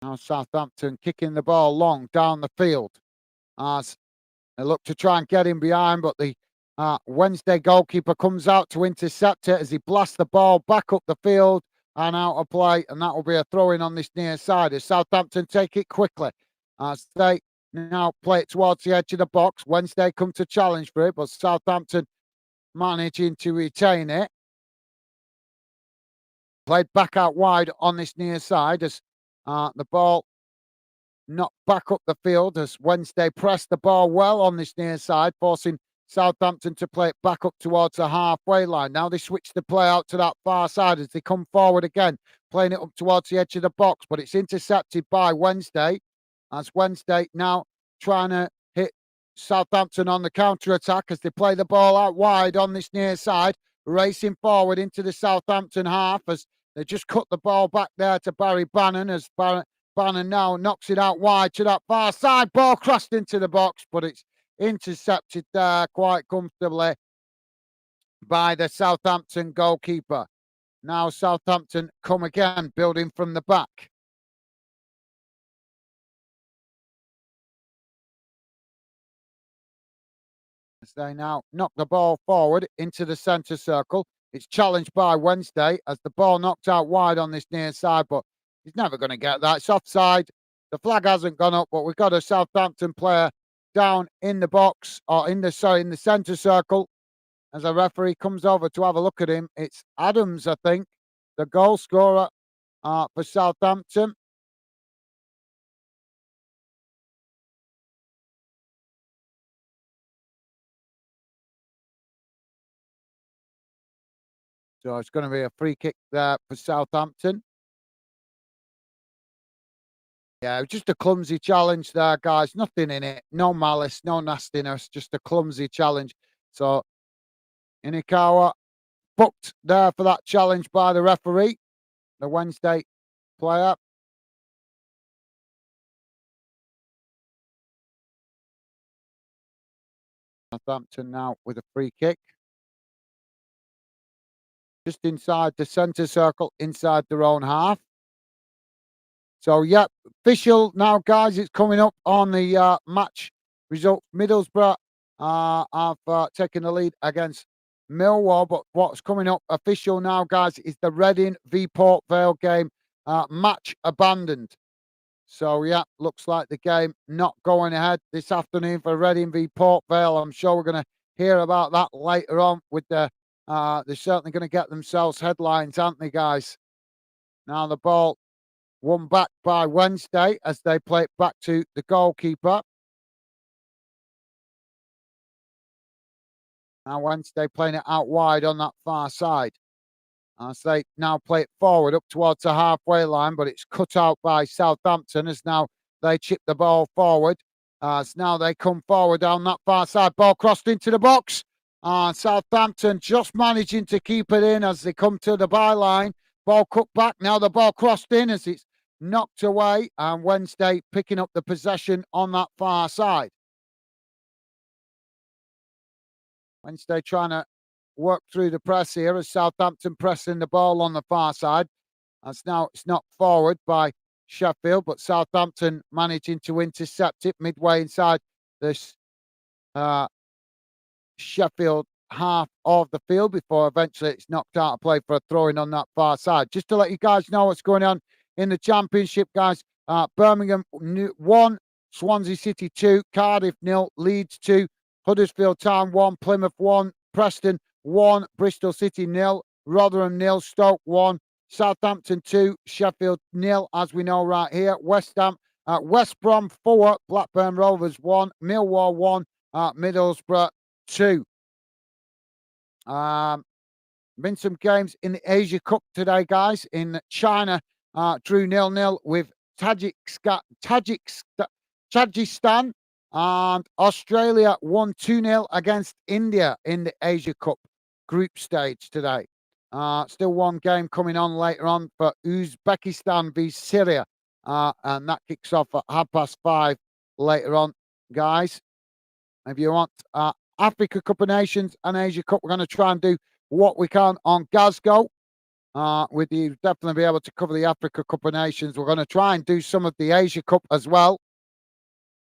Now Southampton kicking the ball long down the field as they look to try and get him behind, but the Wednesday goalkeeper comes out to intercept it as he blasts the ball back up the field and out of play, and that will be a throw-in on this near side as Southampton take it quickly as they now play it towards the edge of the box. Wednesday come to challenge for it, but Southampton managing to retain it. Played back out wide on this near side as the ball knocked back up the field as Wednesday pressed the ball well on this near side, forcing Southampton to play it back up towards the halfway line. Now they switch the play out to that far side as they come forward again, playing it up towards the edge of the box, but it's intercepted by Wednesday as Wednesday now trying to hit Southampton on the counter-attack as they play the ball out wide on this near side, racing forward into the Southampton half as they just cut the ball back there to Barry Bannon as Bannon now knocks it out wide to that far side. Ball crossed into the box, but it's intercepted there quite comfortably by the Southampton goalkeeper. Now Southampton come again, building from the back. as they now knock the ball forward into the centre circle. It's challenged by Wednesday as the ball knocked out wide on this near side, but he's never going to get that. It's offside. The flag hasn't gone up, but we've got a Southampton player down in the box, or in the centre circle. As a referee comes over to have a look at him, it's Adams, I think, the goal scorer for Southampton. So it's going to be a free kick there for Southampton. Yeah, it was just a clumsy challenge there, guys. Nothing in it. No malice, no nastiness, just a clumsy challenge. So Inikawa booked there for that challenge by the referee, the Wednesday player. Southampton now with a free kick. Just inside the centre circle, inside their own half. So, yeah, official now, guys. It's coming up on the match result. Middlesbrough have taken the lead against Millwall. But what's coming up official now, guys, is the Reading v Port Vale game. Match abandoned. So, yeah, looks like the game not going ahead this afternoon for Reading v Port Vale. I'm sure we're going to hear about that later on with they're certainly going to get themselves headlines, aren't they, guys? Now the ball won back by Wednesday as they play it back to the goalkeeper. Now Wednesday playing it out wide on that far side. As they now play it forward up towards the halfway line, but it's cut out by Southampton as now they chip the ball forward. As now they come forward down that far side. Ball crossed into the box. Southampton just managing to keep it in as they come to the byline. Ball cut back. Now the ball crossed in as it's knocked away. And Wednesday picking up the possession on that far side. Wednesday trying to work through the press here as Southampton pressing the ball on the far side. As now it's knocked forward by Sheffield, but Southampton managing to intercept it midway inside this Sheffield half of the field before eventually it's knocked out of play for a throw-in on that far side. Just to let you guys know what's going on in the Championship, guys. Birmingham 1, Swansea City 2, Cardiff 0, Leeds 2, Huddersfield Town 1, Plymouth 1, Preston 1, Bristol City 0, Rotherham 0, Stoke 1, Southampton 2, Sheffield 0, as we know right here. West Ham, West Brom 4, Blackburn Rovers 1, Millwall 1, Middlesbrough 2. Been some games in the Asia Cup today, guys. In China, drew 0-0 with Tajikistan, and Australia won 2-0 against India in the Asia Cup group stage today. Still one game coming on later on for Uzbekistan v Syria, and that kicks off at 5:30 later on, guys. If you want Africa Cup of Nations and Asia Cup, we're going to try and do what we can on Glasgow. With you, definitely be able to cover the Africa Cup of Nations. We're going to try and do some of the Asia Cup as well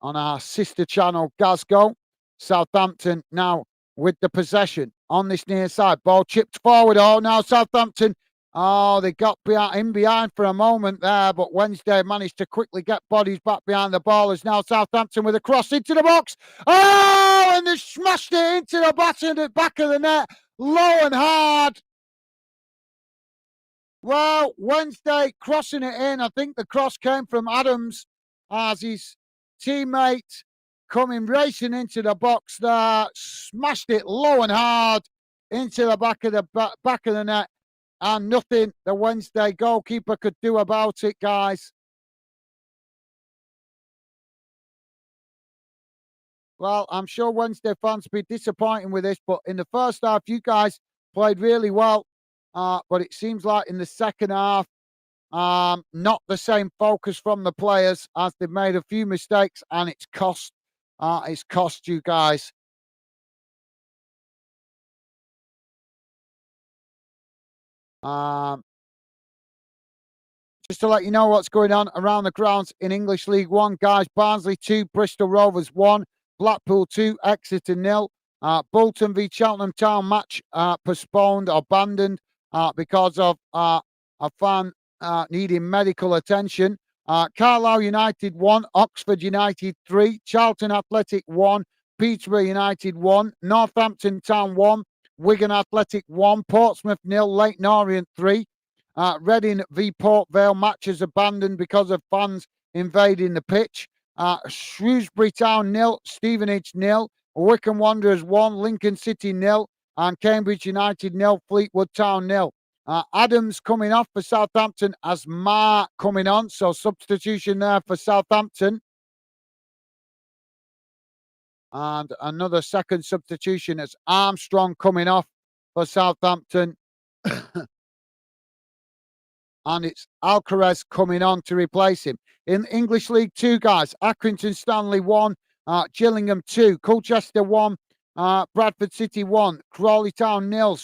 on our sister channel, Glasgow. Southampton now with the possession on this near side. Ball chipped forward. Oh, now Southampton. Oh, they got behind for a moment there, but Wednesday managed to quickly get bodies back behind the ball. As now Southampton with a cross into the box. Oh, and they smashed it into the back of the net, low and hard. Well, Wednesday crossing it in. I think the cross came from Adams as his teammate coming racing into the box there, smashed it low and hard into the back of the net. And nothing the Wednesday goalkeeper could do about it, guys. Well, I'm sure Wednesday fans will be disappointed with this, but in the first half, you guys played really well. But it seems like in the second half, not the same focus from the players as they've made a few mistakes, and it's cost you guys. Just to let you know what's going on around the grounds in English League One, guys. Barnsley 2, Bristol Rovers 1, Blackpool 2, Exeter 0, Bolton v Cheltenham Town match postponed or abandoned because of a fan needing medical attention. Carlisle United 1, Oxford United 3, Charlton Athletic 1, Peterborough United 1, Northampton Town 1, Wigan Athletic 1, Portsmouth 0, Leyton Orient 3. Reading v Port Vale matches abandoned because of fans invading the pitch. Shrewsbury Town 0, Stevenage 0, Wycombe Wanderers 1, Lincoln City 0, and Cambridge United 0, Fleetwood Town 0. Adams coming off for Southampton as Ma coming on, so substitution there for Southampton. And another second substitution as Armstrong coming off for Southampton. And it's Alcaraz coming on to replace him. In English League 2, guys, Accrington Stanley 1, Gillingham 2, Colchester 1, Bradford City 1, Crawley Town 0,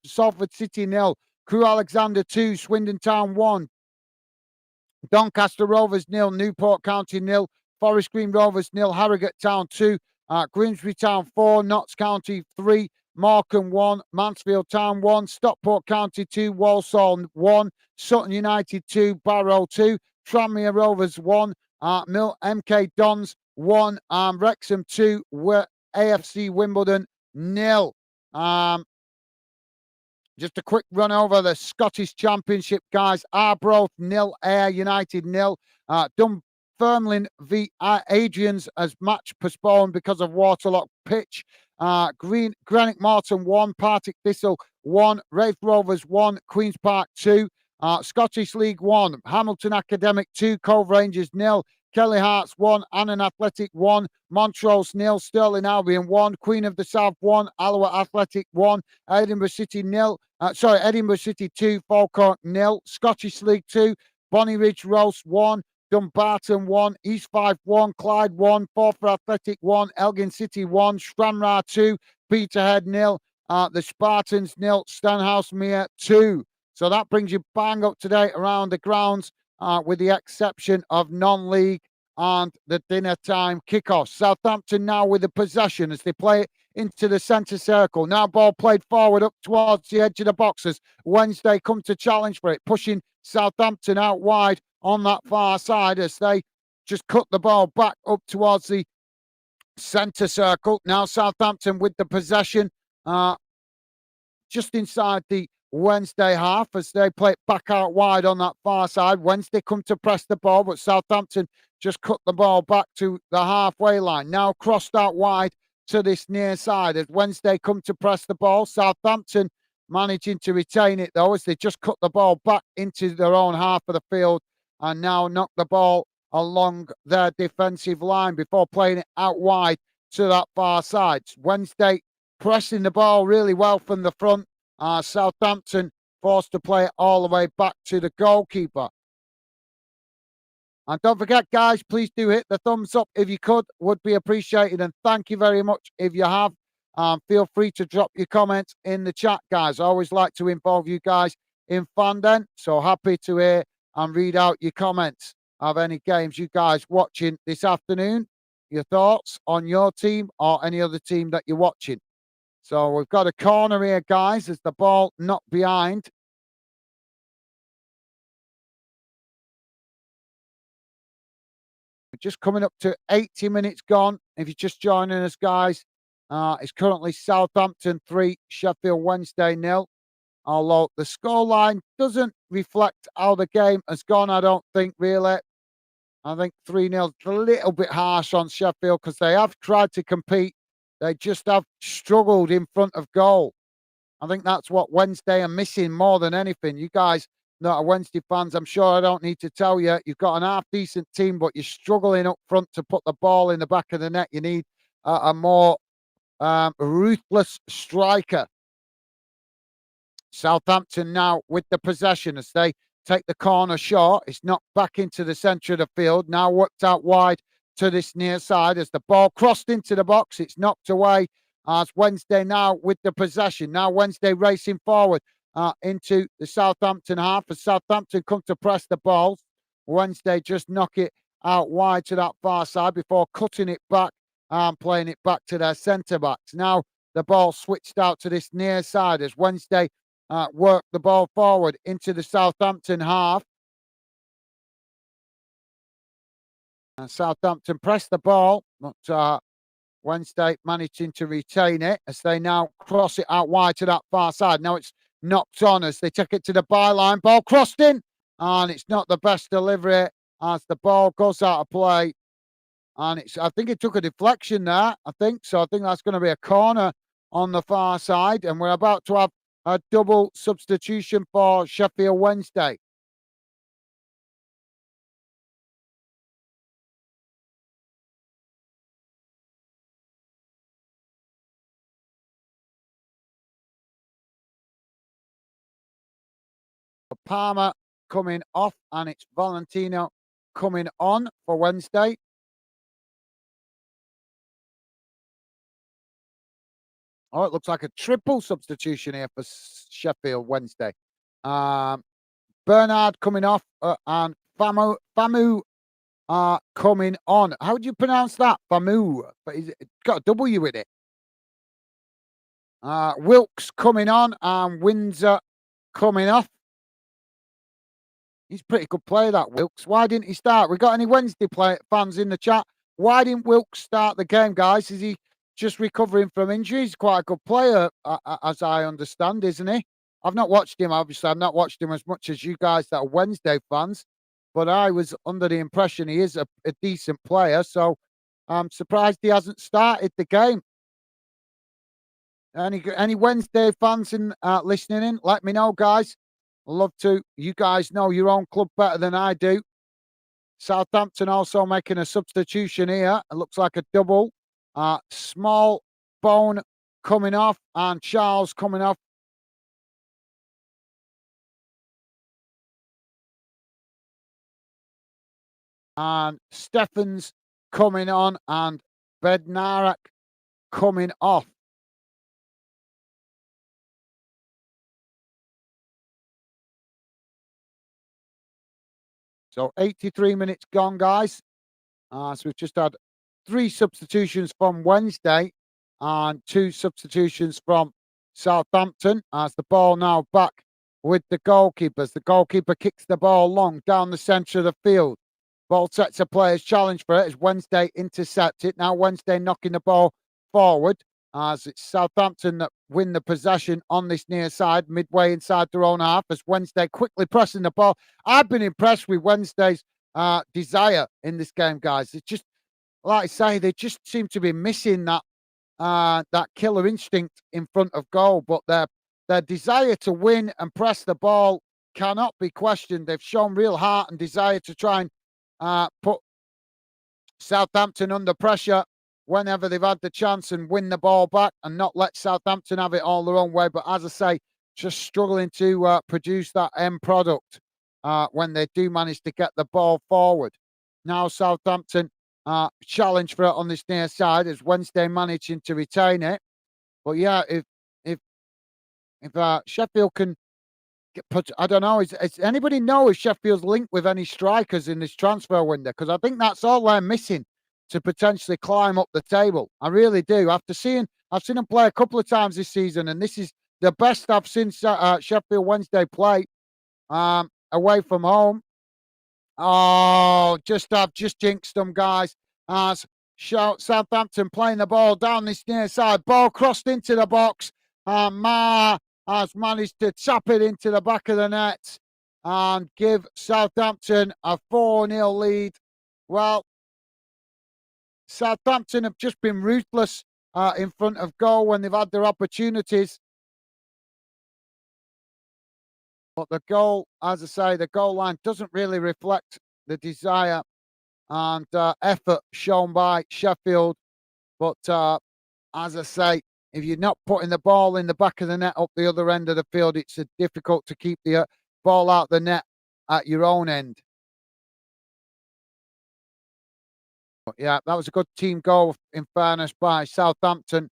Salford City 0, Crewe Alexandra 2, Swindon Town 1, Doncaster Rovers 0, Newport County 0, Forest Green Rovers 0, Harrogate Town 2, Grimsby Town 4, Notts County 3, Morecambe 1, Mansfield Town 1, Stockport County 2, Walsall 1, Sutton United 2, Barrow 2, Tranmere Rovers 1, MK Dons 1, Wrexham 2, AFC Wimbledon 0. Just a quick run over the Scottish Championship, guys. Arbroath 0, Ayr United 0. Dunfermline v Adrians as match postponed because of waterlogged pitch. Greenock Morton 1, Partick Thistle 1, Wraith Rovers 1, Queen's Park 2. Scottish League 1, Hamilton Academic 2, Cove Rangers 0, Kelly Hearts 1, Annan Athletic 1, Montrose 0, Stirling Albion 1, Queen of the South 1, Alloa Athletic 1, Edinburgh City 0, Edinburgh City 2, Falkirk 0, Scottish League 2, Bonnie Ridge Roast 1, Dumbarton 1, East Fife 1, Clyde 1, Forfar Athletic 1, Elgin City 1, Stranraer 2, Peterhead 0, the Spartans 0, Stenhousemuir 2. So that brings you bang up to date around the grounds, with the exception of non-league and the dinner time kickoff. Southampton now with the possession as they play it into the centre circle. Now ball played forward up towards the edge of the boxes. Wednesday come to challenge for it, pushing Southampton out wide on that far side as they just cut the ball back up towards the centre circle. Now Southampton with the possession just inside the Wednesday half as they play it back out wide on that far side. Wednesday come to press the ball, but Southampton just cut the ball back to the halfway line. Now crossed out wide to this near side as Wednesday come to press the ball. Southampton managing to retain it though as they just cut the ball back into their own half of the field and now knock the ball along their defensive line before playing it out wide to that far side. Wednesday pressing the ball really well from the front. Southampton forced to play it all the way back to the goalkeeper. And don't forget, guys, please do hit the thumbs up if you could. Would be appreciated. And thank you very much if you have. Feel free to drop your comments in the chat, guys. I always like to involve you guys in fandom. So happy to hear and read out your comments of any games you guys watching this afternoon. Your thoughts on your team or any other team that you're watching. So we've got a corner here, guys, as the ball knocked behind. We're just coming up to 80 minutes gone. If you're just joining us, guys, it's currently Southampton 3, Sheffield Wednesday 0. Although the scoreline doesn't reflect how the game has gone, I don't think, really. I think 3-0 is a little bit harsh on Sheffield because they have tried to compete. They just have struggled in front of goal. I think that's what Wednesday are missing more than anything. You guys that are Wednesday fans, I'm sure I don't need to tell you, you've got an half-decent team, but you're struggling up front to put the ball in the back of the net. You need a more ruthless striker. Southampton now with the possession as they take the corner short. It's knocked back into the centre of the field. Now worked out wide to this near side as the ball crossed into the box. It's knocked away as Wednesday now with the possession. Now Wednesday racing forward into the Southampton half as Southampton come to press the ball. Wednesday just knock it out wide to that far side before cutting it back and playing it back to their centre backs. Now the ball switched out to this near side as Wednesday worked the ball forward into the Southampton half. And Southampton pressed the ball, but Wednesday managing to retain it as they now cross it out wide to that far side. Now it's knocked on as they take it to the byline. Ball crossed in, and it's not the best delivery as the ball goes out of play. And I think it took a deflection there. I think so. I think that's going to be a corner on the far side. And we're about to have a double substitution for Sheffield Wednesday. Palmer coming off, and it's Valentino coming on for Wednesday. Oh, it looks like a triple substitution here for Sheffield Wednesday. Um, Bernard coming off and Famu coming on. How do you pronounce that? Famu. But it's got a W with it. Wilkes coming on and Windsor coming off. He's a pretty good player, that Wilkes. Why didn't he start? We got any Wednesday fans in the chat? Why didn't Wilkes start the game, guys? Is he just recovering from injury? He's quite a good player, as I understand, isn't he? I've not watched him, obviously. I've not watched him as much as you guys that are Wednesday fans, but I was under the impression he is a decent player, so I'm surprised he hasn't started the game. Any Wednesday fans listening in? Let me know, guys. I'd love to. You guys know your own club better than I do. Southampton also making a substitution here. It looks like a double. Small Bone coming off and Charles coming off. And Stephens coming on and Bednarak coming off. So 83 minutes gone, guys. So we've just had 3 substitutions from Wednesday and 2 substitutions from Southampton as the ball now back with the goalkeepers. The goalkeeper kicks the ball long down the centre of the field. Ball sets a player's challenge for it as Wednesday intercepts it. Now Wednesday knocking the ball forward as it's Southampton that win the possession on this near side, midway inside their own half as Wednesday quickly pressing the ball. I've been impressed with Wednesday's desire in this game, guys. It's just, like I say, they just seem to be missing that killer instinct in front of goal. But their desire to win and press the ball cannot be questioned. They've shown real heart and desire to try and put Southampton under pressure whenever they've had the chance and win the ball back and not let Southampton have it all their own way. But as I say, just struggling to produce that end product when they do manage to get the ball forward. Now Southampton challenge for it on this near side as Wednesday managing to retain it. But yeah, if Sheffield can I don't know. Is anybody know if Sheffield's linked with any strikers in this transfer window? Because I think that's all they're missing to potentially climb up the table. I really do. I've seen them play a couple of times this season, and this is the best I've seen Sheffield Wednesday play away from home. Oh, I've just jinxed them, guys. As Southampton playing the ball down this near side, ball crossed into the box, and Ma has managed to tap it into the back of the net and give Southampton a 4-0 lead. Well, Southampton have just been ruthless in front of goal when they've had their opportunities. But the goal, as I say, the goal line doesn't really reflect the desire and effort shown by Sheffield. But as I say, if you're not putting the ball in the back of the net up the other end of the field, it's difficult to keep the ball out the net at your own end. But yeah, that was a good team goal, in fairness, by Southampton.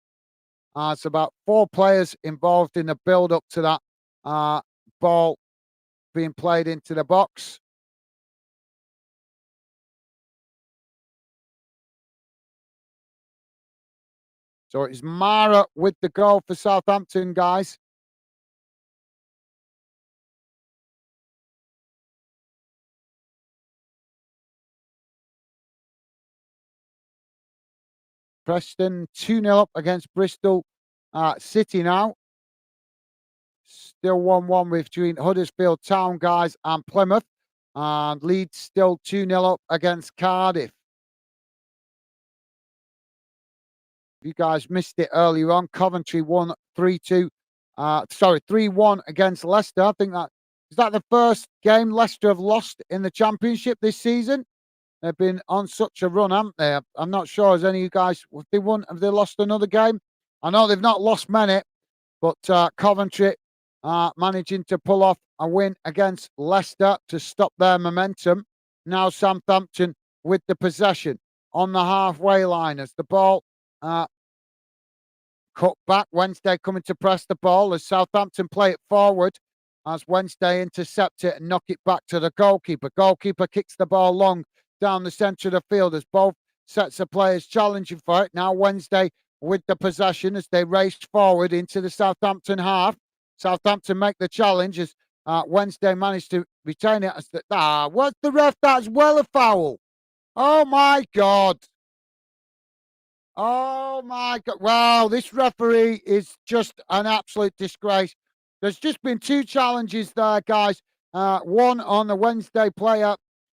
It's about 4 players involved in the build-up to that ball being played into the box. So it's Mara with the goal for Southampton, guys. Preston 2-0 up against Bristol City now. Still 1-1 between Huddersfield Town, guys, and Plymouth. And Leeds still 2-0 up against Cardiff. You guys missed it earlier on. Coventry won 3-2. 3-1 against Leicester. I think that is that the first game Leicester have lost in the Championship this season. They've been on such a run, haven't they? I'm not sure. Has any of you guys, have they lost another game? I know they've not lost many, but Coventry managing to pull off a win against Leicester to stop their momentum. Now Southampton with the possession on the halfway line as the ball cut back. Wednesday coming to press the ball as Southampton play it forward as Wednesday intercept it and knock it back to the goalkeeper. Goalkeeper kicks the ball long down the centre of the field as both sets of players challenging for it. Now Wednesday with the possession as they race forward into the Southampton half. Southampton make the challenge as Wednesday managed to retain it. As what's the ref? That's well a foul. Oh my God. Oh my God. Wow, this referee is just an absolute disgrace. There's just been two challenges there, guys. One on the Wednesday player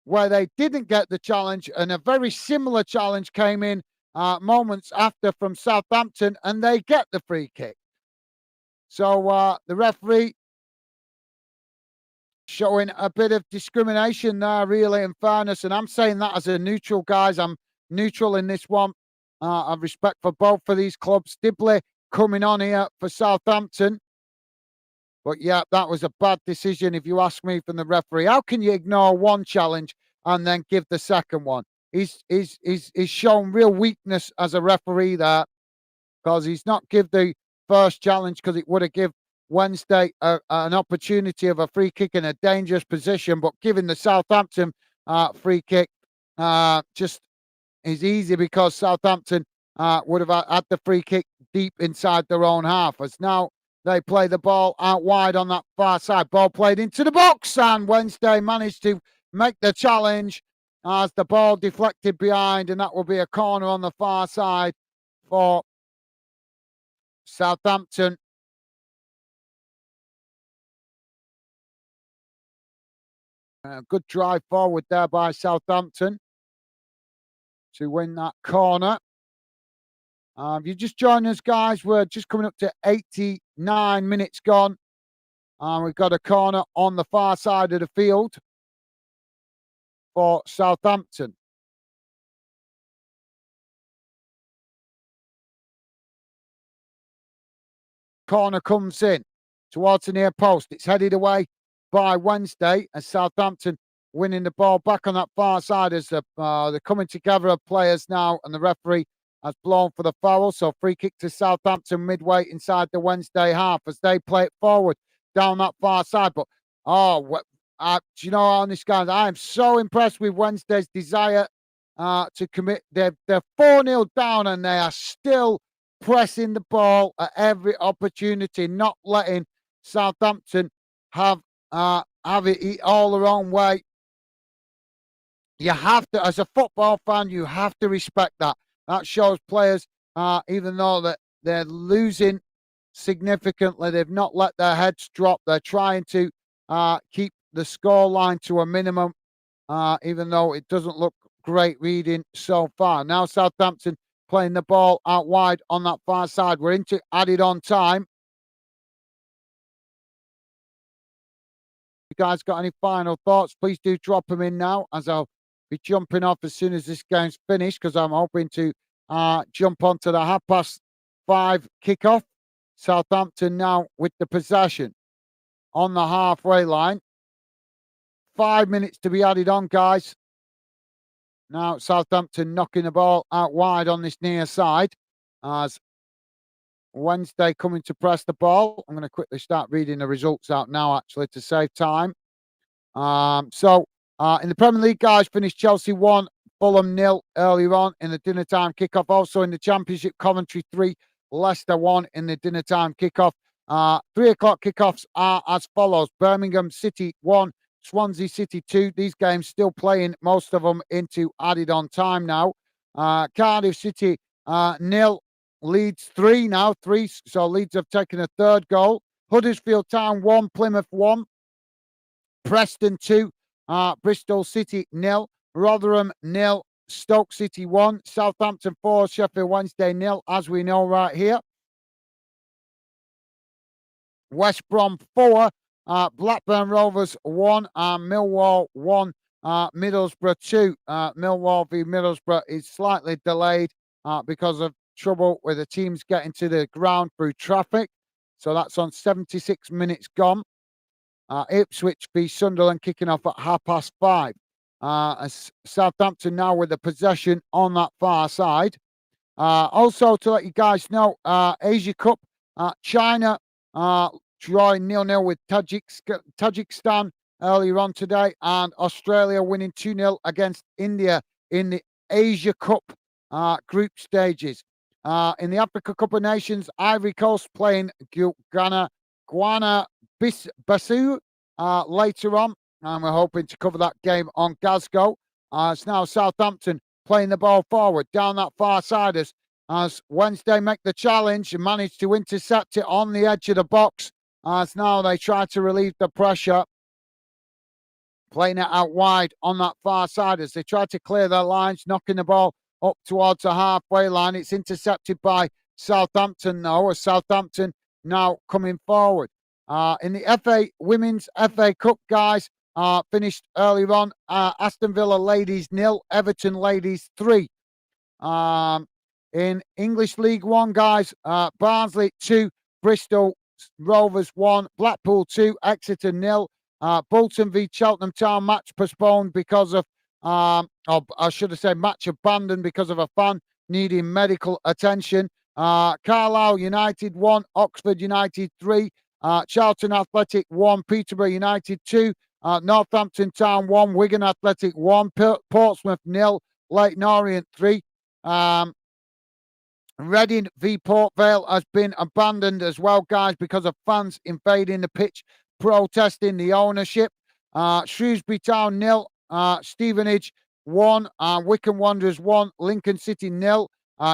where they didn't get the challenge, and a very similar challenge came in moments after from Southampton, and they get the free kick. So the referee showing a bit of discrimination there, really, in fairness. And I'm saying that as a neutral, guys. I'm neutral in this one. I have respect for both of these clubs. Dibley coming on here for Southampton. But yeah, that was a bad decision, if you ask me, from the referee. How can you ignore one challenge and then give the second one? He's shown real weakness as a referee there, because he's not give the first challenge because it would have given Wednesday an opportunity of a free kick in a dangerous position, but giving the Southampton free kick just is easy because Southampton would have had the free kick deep inside their own half. As now they play the ball out wide on that far side. Ball played into the box, and Wednesday managed to make the challenge as the ball deflected behind, and that will be a corner on the far side for Southampton. Good drive forward there by Southampton to win that corner. If you just join us, guys, we're just coming up to 89 minutes gone. We've got a corner on the far side of the field for Southampton. Corner comes in towards the near post. It's headed away by Wednesday as Southampton winning the ball back on that far side as the coming together of players now, and the referee has blown for the foul. So free kick to Southampton midway inside the Wednesday half as they play it forward down that far side. But do you know, honest guys, I am so impressed with Wednesday's desire to commit. They're 4-0 down and they are still pressing the ball at every opportunity, not letting Southampton have it all their own way. You have to, as a football fan, you have to respect that. That shows players, even though that they're losing significantly, they've not let their heads drop. They're trying to keep the scoreline to a minimum, even though it doesn't look great reading so far. Now Southampton playing the ball out wide on that far side. We're into added on time. You guys got any final thoughts? Please do drop them in now, as I'll be jumping off as soon as this game's finished, because I'm hoping to jump onto the 5:30 kickoff. Southampton now with the possession on the halfway line. 5 minutes to be added on, guys. Now Southampton knocking the ball out wide on this near side as Wednesday coming to press the ball. I'm going to quickly start reading the results out now, actually, to save time. In the Premier League, guys, finished Chelsea 1, Fulham 0 earlier on in the dinner time kickoff. Also in the Championship, Coventry 3, Leicester 1 in the dinner time kickoff. 3 o'clock kickoffs are as follows: Birmingham City 1, Swansea City 2. These games still playing, most of them into added on time now. Cardiff City 0, Leeds 3 now, 3. So Leeds have taken a third goal. Huddersfield Town 1, Plymouth 1. Preston 2, Bristol City 0. Rotherham 0, Stoke City 1. Southampton 4, Sheffield Wednesday 0, as we know right here. West Brom 4, Blackburn Rovers 1, Millwall 1, Middlesbrough 2. Millwall v Middlesbrough is slightly delayed because of trouble with the teams getting to the ground through traffic. So that's on 76 minutes gone. Ipswich v Sunderland kicking off at 5:30. Southampton now with the possession on that far side. Also, to let you guys know, Asia Cup, China drawing 0-0 with Tajikistan earlier on today, and Australia winning 2-0 against India in the Asia Cup group stages. In the Africa Cup of Nations, Ivory Coast playing Guinea Bissau later on, and we're hoping to cover that game on Glasgow. It's now Southampton playing the ball forward down that far side as Wednesday make the challenge and manage to intercept it on the edge of the box. As now they try to relieve the pressure, playing it out wide on that far side as they try to clear their lines, knocking the ball up towards the halfway line. It's intercepted by Southampton though, as Southampton now coming forward. In the Women's FA Cup, guys, finished earlier on. Aston Villa ladies 0, Everton ladies 3. In English League One, guys, Barnsley 2, Bristol Rovers 1, Blackpool 2, Exeter 0. Bolton v Cheltenham Town match postponed because of, I should have said match abandoned because of a fan needing medical attention. Carlisle United 1, Oxford United 3. Charlton Athletic 1, Peterborough United 2, Northampton Town 1, Wigan Athletic 1, Portsmouth 0, Leyton Orient 3. Reading v Port Vale has been abandoned as well, guys, because of fans invading the pitch, protesting the ownership. Shrewsbury Town 0, Stevenage 1, Wycombe Wanderers 1, Lincoln City 0,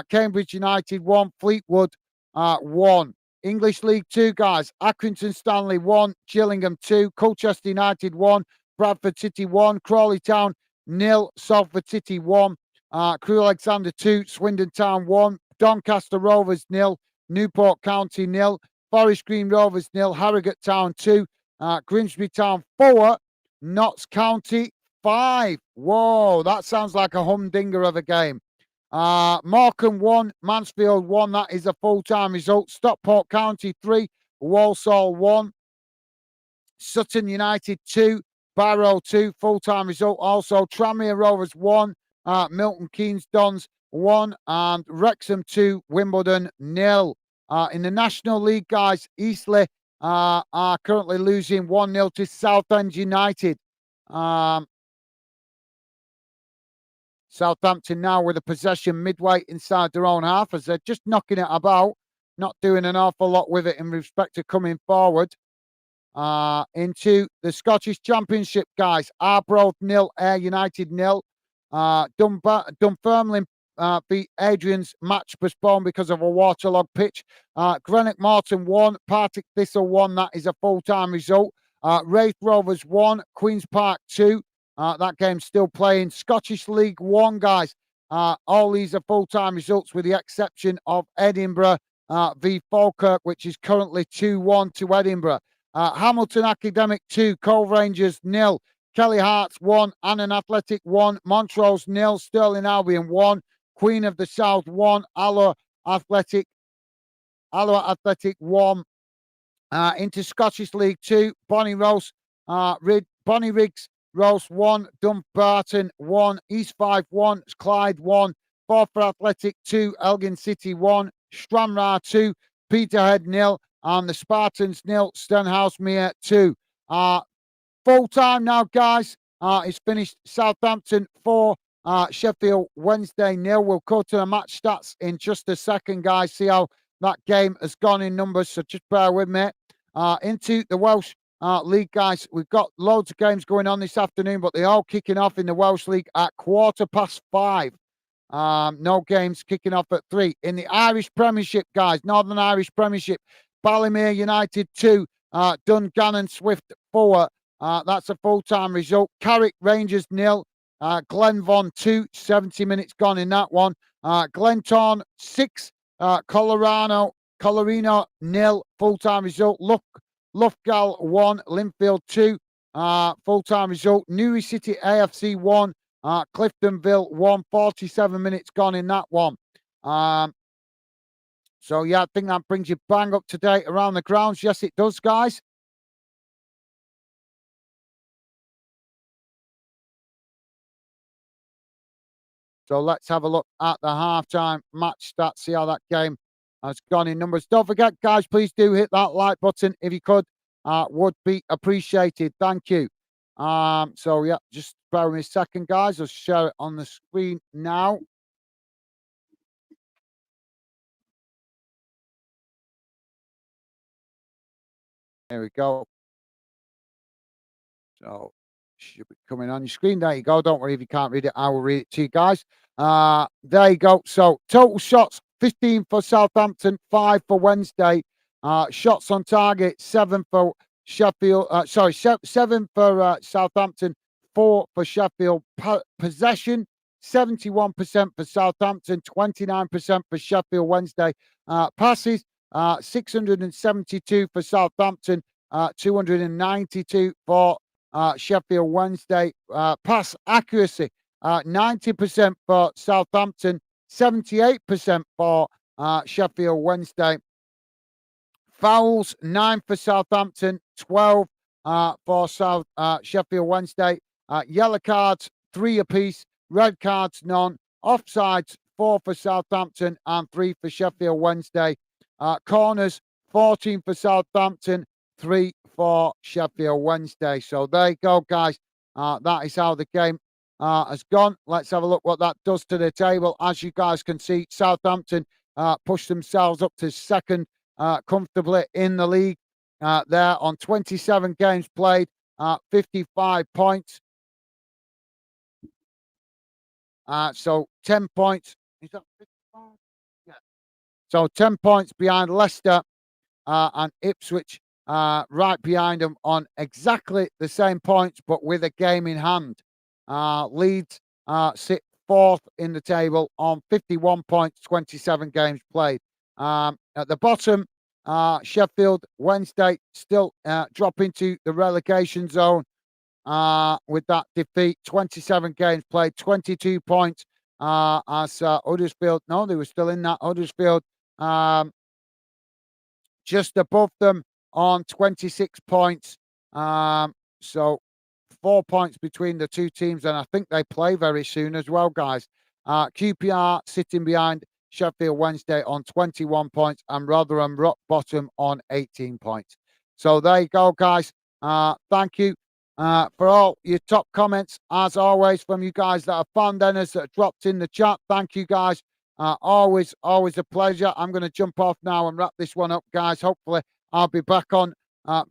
Cambridge United 1, Fleetwood 1. English League 2, guys, Accrington Stanley 1, Gillingham 2, Colchester United 1, Bradford City 1, Crawley Town 0, Salford City 1, Crewe Alexandra 2, Swindon Town 1, Doncaster Rovers 0, Newport County 0, Forest Green Rovers 0, Harrogate Town 2, Grimsby Town 4, Notts County 5. Whoa, that sounds like a humdinger of a game. Morecambe 1, Mansfield 1. That is a full-time result. Stockport County 3, Walsall 1. Sutton United 2, Barrow 2. Full-time result also. Tranmere Rovers 1, Milton Keynes Dons 1, and Wrexham 2, Wimbledon 0. In the National League, guys, Eastleigh are currently losing 1-0 to Southend United. Southampton now with a possession midway inside their own half as they're just knocking it about, not doing an awful lot with it in respect to coming forward. Into the Scottish Championship, guys. Arbroath 0, Ayr United 0. Dunfermline beat Adrian's match postponed because of a waterlogged pitch. Greenock Morton 1, Partick Thistle 1. That is a full-time result. Wraith Rovers 1, Queen's Park 2. That game's still playing. Scottish League 1, guys. All these are full-time results with the exception of Edinburgh v Falkirk, which is currently 2-1 to Edinburgh. Hamilton Academic 2, Cove Rangers 0, Kelly Hearts 1, Annan Athletic 1, Montrose 0, Stirling Albion 1, Queen of the South 1, Alloa Athletic 1. Into Scottish League 2, Bonnie Riggs Ross 1, Dumbarton 1, East 5 1, Clyde 1, Forfar Athletic 2, Elgin City 1, Stranraer 2, Peterhead 0, and the Spartans 0, Stenhousemuir 2. Full time now, guys. It's finished Southampton 4, Sheffield Wednesday 0. We'll go to the match stats in just a second, guys. See how that game has gone in numbers. So just bear with me. Into the Welsh League, guys. We've got loads of games going on this afternoon, but they're all kicking off in the Welsh League at 5:15. No games kicking off at 3. In the Irish Premiership, guys, Northern Irish Premiership, Ballymere United 2, Dungannon Swift 4. That's a full-time result. Carrick Rangers 0, Glenvon 2, 70 minutes gone in that one. Glentown 6, Colorino 0, full-time result. Loughgall 1, Linfield 2, full-time result. Newry City AFC 1, Cliftonville 1, 47 minutes gone in that one. So, yeah, I think that brings you bang up to date around the grounds. Yes, it does, guys. So let's have a look at the halftime match stats, see how that game has gone in numbers. Don't forget, guys, please do hit that like button if you could. Would be appreciated. Thank you. So, yeah, just bear with me a second, guys. I'll share it on the screen now. There we go. So should be coming on your screen. There you go. Don't worry if you can't read it. I will read it to you guys. There you go. So total shots 15 for Southampton, 5 for Wednesday. Shots on target 7 for Sheffield. 7 for Southampton, 4 for Sheffield. Possession 71% for Southampton, 29% for Sheffield Wednesday. Passes 672 for Southampton, 292 for Sheffield Wednesday. Pass accuracy 90% for Southampton, 78% for Sheffield Wednesday. Fouls 9 for Southampton, 12 for Sheffield Wednesday. Yellow cards 3 apiece, red cards none. Offsides 4 for Southampton and 3 for Sheffield Wednesday. Corners 14 for Southampton, 3 for Sheffield Wednesday. So there you go, guys. That is how the game has gone. Let's have a look what that does to the table. As you guys can see, Southampton pushed themselves up to second comfortably in the league. There on 27 games played, 55 points. So 10 points. Is that 55? Yeah. So 10 points behind Leicester and Ipswich, right behind them on exactly the same points, but with a game in hand. Leeds sit fourth in the table on 51 points, 27 games played. At the bottom, Sheffield Wednesday still drop into the relegation zone with that defeat. 27 games played, 22 points. As Huddersfield, no, they were still in that. Huddersfield just above them on 26 points. So 4 points between the two teams, and I think they play very soon as well, guys. QPR sitting behind Sheffield Wednesday on 21 points and Rotherham rock bottom on 18 points. So there you go, guys. Thank you for all your top comments, as always, from you guys that are fan denners that have dropped in the chat. Thank you, guys. Always a pleasure. I'm going to jump off now and wrap this one up, guys. Hopefully, I'll be back on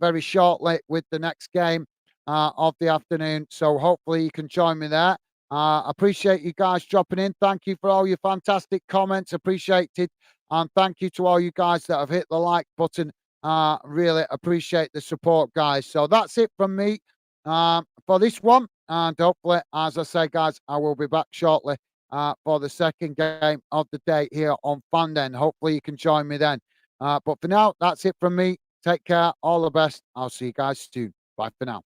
very shortly with the next game of the afternoon. So hopefully you can join me there. Appreciate you guys dropping in. Thank you for all your fantastic comments. Appreciate it. And thank you to all you guys that have hit the like button. Really appreciate the support, guys. So that's it from me for this one. And hopefully, as I say, guys, I will be back shortly for the second game of the day here on Fanden. Hopefully you can join me then. But for now, that's it from me. Take care. All the best. I'll see you guys soon. Bye for now.